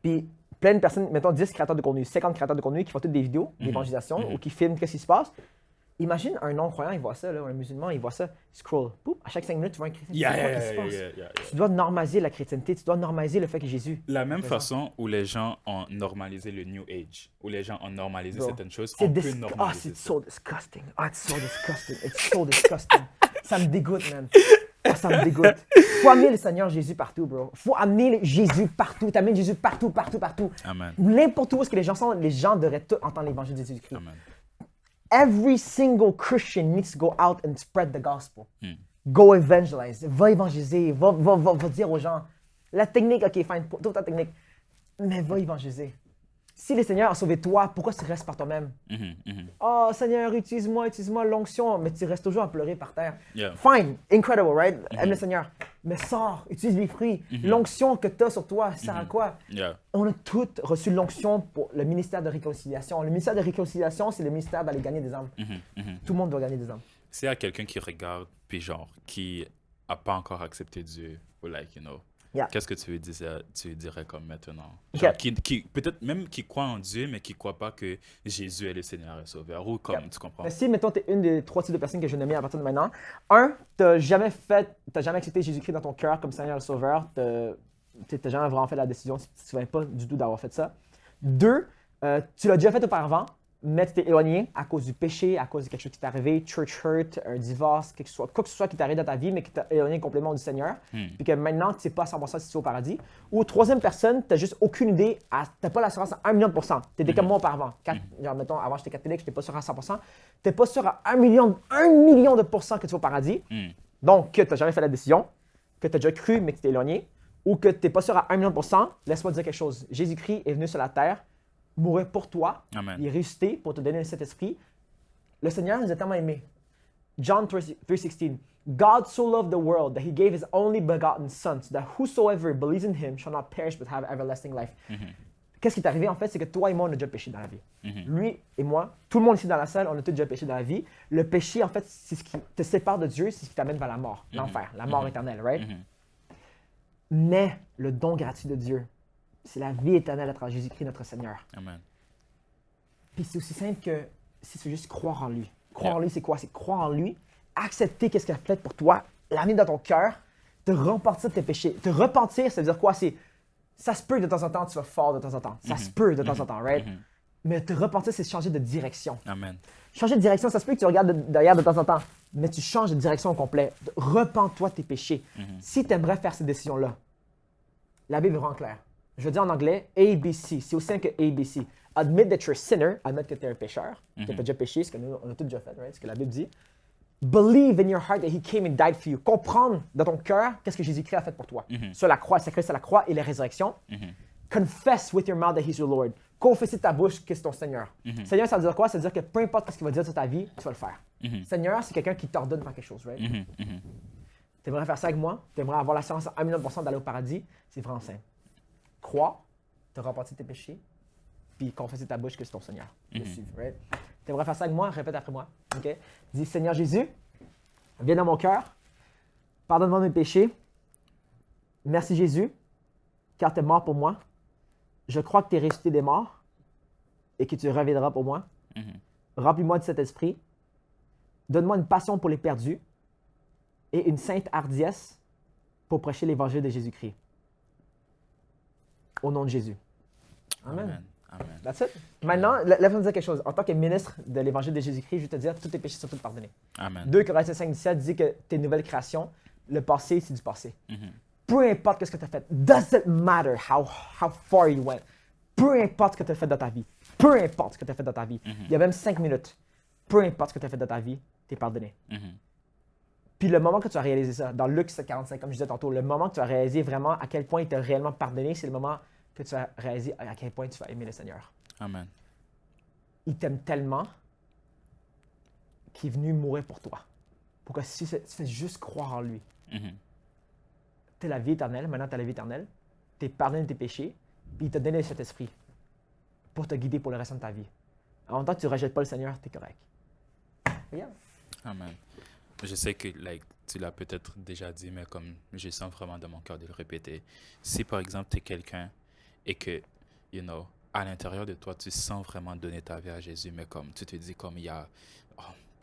Puis plein de personnes, mettons 10 créateurs de contenu, 50 créateurs de contenu qui font toutes des vidéos d'évangélisation ou qui filment qu'est-ce qui se passe. Imagine un non-croyant, il voit ça, là, un musulman, il voit ça, il scroll. Boum, à chaque 5 minutes, tu vois un chrétien. Qu'est-ce qui se passe? Tu dois normaliser la chrétienté, tu dois normaliser le fait que Jésus. La même façon où les gens ont normalisé le New Age, où les gens ont normalisé certaines choses, on peut normaliser it's ça. so disgusting. It's so disgusting. It's so disgusting. Ça me dégoûte, man. Ça me dégoûte. Faut amener le Seigneur Jésus partout, bro. Faut amener Jésus partout. T'amènes Jésus partout, partout, partout. Amen. N'importe où est-ce que les gens sont, les gens devraient tout entendre l'évangile de Jésus-Christ. Amen. Every single Christian needs to go out and spread the gospel. Go evangelize. Va évangéliser. Va dire aux gens. La technique, ok, fine, trouve ta technique. Mais va évangéliser. Si le Seigneur a sauvé toi, pourquoi tu restes par toi-même? Oh, Seigneur, utilise-moi l'onction. Mais tu restes toujours à pleurer par terre. Fine, incredible, right? Aime le Seigneur. Mais sors, utilise les fruits. L'onction que tu as sur toi, ça sert à quoi? On a tous reçu l'onction pour le ministère de réconciliation. Le ministère de réconciliation, c'est le ministère d'aller gagner des âmes. Tout le monde doit gagner des âmes. S'il y a quelqu'un qui regarde, puis genre, qui n'a pas encore accepté Dieu, ou like, you know, qu'est-ce que tu dirais comme maintenant? Genre, qui peut-être même qui croit en Dieu, mais qui ne croit pas que Jésus est le Seigneur et Sauveur. Ou comme, tu comprends? Mais si, mettons, tu es une des 3 types de personnes que je vais nommer à partir de maintenant. Un, tu n'as jamais accepté Jésus-Christ dans ton cœur comme Seigneur et Sauveur. Tu n'as jamais vraiment fait la décision. Tu ne te souviens pas du tout d'avoir fait ça. 2, tu l'as déjà fait auparavant, mais tu t'es éloigné à cause du péché, à cause de quelque chose qui t'est arrivé, church hurt, un divorce, quoi que ce soit qui t'arrive dans ta vie, mais qui t'a éloigné complètement du Seigneur, puis que maintenant, tu ne sais pas à 100% si tu es au paradis. Ou 3e personne, tu n'as juste aucune idée, tu n'as pas l'assurance à 1 million de %. Tu étais comme moi auparavant. Genre, mettons, avant, j'étais catholique, je n'étais pas sûr à 100%. Tu n'es pas sûr à 1 million de % que tu es au paradis. Donc, que tu n'as jamais fait la décision, que tu as déjà cru, mais que tu t'es éloigné, ou que tu n'es pas sûr à 1 million de %, laisse-moi te dire quelque chose. Jésus-Christ est venu sur la terre, mourir pour toi, Amen. il est ressuscité pour te donner le Saint-Esprit. Le Seigneur nous a tellement aimés. John 3:16. God so loved the world that he gave his only begotten Son, so that whosoever believes in him shall not perish but have everlasting life. Qu'est-ce qui est arrivé en fait, c'est que toi et moi, on a déjà péché dans la vie. Lui et moi, tout le monde ici dans la salle, on a tous déjà péché dans la vie. Le péché, en fait, c'est ce qui te sépare de Dieu, c'est ce qui t'amène vers la mort, l'enfer, la mort éternelle, right? Mais le don gratuit de Dieu, c'est la vie éternelle à travers Jésus-Christ, notre Seigneur. Amen. Puis c'est aussi simple que si tu veux juste croire en lui. Croire en lui, c'est quoi? C'est croire en lui, accepter qu'est-ce qu'il a fait pour toi, l'amener dans ton cœur, te repentir de tes péchés. Te repentir, ça veut dire quoi? Ça se peut de temps en temps, tu vas fort de temps en temps. Ça se peut de temps en temps, right? Mais te repentir, c'est changer de direction. Amen. Changer de direction, ça se peut que tu regardes derrière de temps en temps, mais tu changes de direction au complet. Repens-toi de tes péchés. Si tu aimerais faire ces décisions-là, la Bible est vraiment claire. Je veux dire en anglais, ABC. C'est aussi simple que ABC. Admit that you're a sinner. Admettre que tu es un pécheur. Que tu as déjà péché, ce que nous, on a tous déjà fait, right? Ce que la Bible dit. Believe in your heart that he came and died for you. Comprendre dans ton cœur qu'est-ce que Jésus-Christ a fait pour toi. Sur la croix, le sacrifice à la croix et la résurrection. Confess with your mouth that he's your Lord. Confesser de ta bouche que c'est ton Seigneur. Seigneur, ça veut dire quoi? Ça veut dire que peu importe ce qu'il va dire sur ta vie, tu vas le faire. Seigneur, c'est quelqu'un qui t'ordonne de faire quelque chose, right? Tu aimerais faire ça avec moi? Tu aimerais avoir l'assurance à 1 million de % d'aller au paradis? C'est vraiment simple. Crois, te repentir de tes péchés, puis confesser ta bouche que c'est ton Seigneur. Right? Tu aimerais faire ça avec moi? Répète après moi. Okay? Dis, Seigneur Jésus, viens dans mon cœur, pardonne-moi mes péchés. Merci Jésus, car tu es mort pour moi. Je crois que tu es ressuscité des morts et que tu reviendras pour moi. Remplis-moi de cet esprit. Donne-moi une passion pour les perdus et une sainte hardiesse pour prêcher l'évangile de Jésus-Christ. Au nom de Jésus. Amen. Amen. That's it. Maintenant, laisse-moi dire quelque chose. En tant que ministre de l'évangile de Jésus-Christ, je vais te dire, tous tes péchés sont tous pardonnés. Amen. 2 Corinthiens 5:17 dit que tes nouvelles créations, le passé, c'est du passé. Peu importe ce que tu as fait. Doesn't matter how far you went. Peu importe ce que tu as fait dans ta vie. Peu importe ce que tu as fait dans ta vie. Il y a même 5 minutes. Peu importe ce que tu as fait dans ta vie, tu es pardonné. Puis le moment que tu as réalisé ça, dans Luc 7:45, comme je disais tantôt, le moment que tu as réalisé vraiment à quel point il t'a réellement pardonné, c'est le moment que tu as réalisé à quel point tu vas aimer le Seigneur. Amen. Il t'aime tellement qu'il est venu mourir pour toi. Pour que si tu fais juste croire en lui, tu as la vie éternelle, maintenant tu as la vie éternelle, tu es pardonné de tes péchés, puis il t'a donné cet esprit pour te guider pour le restant de ta vie. En même temps que tu ne rejettes pas le Seigneur, tu es correct. Regarde. Amen. Je sais que tu l'as peut-être déjà dit, mais comme je sens vraiment dans mon cœur de le répéter. Si par exemple tu es quelqu'un et que, à l'intérieur de toi, tu sens vraiment donner ta vie à Jésus, mais comme tu te dis comme il y a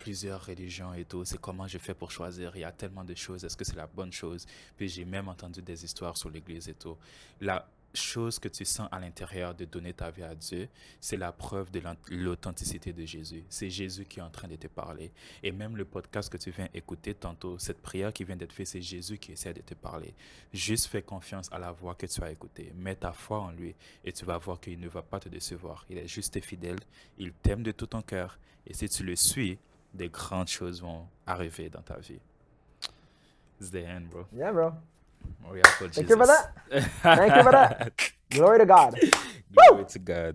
plusieurs religions et tout. C'est comment je fais pour choisir. Il y a tellement de choses. Est-ce que c'est la bonne chose? Puis j'ai même entendu des histoires sur l'Église et tout. La chose que tu sens à l'intérieur de donner ta vie à Dieu, c'est la preuve de l'authenticité de Jésus. C'est Jésus qui est en train de te parler. Et même le podcast que tu viens écouter tantôt, cette prière qui vient d'être faite, c'est Jésus qui essaie de te parler. Juste fais confiance à la voix que tu as écoutée. Mets ta foi en lui et tu vas voir qu'il ne va pas te décevoir. Il est juste fidèle. Il t'aime de tout ton cœur. Et si tu le suis, des grandes choses vont arriver dans ta vie. It's the end, bro. Yeah, bro. We are for Thank you for Jesus. that. Thank you for that. Glory to God. Glory to God.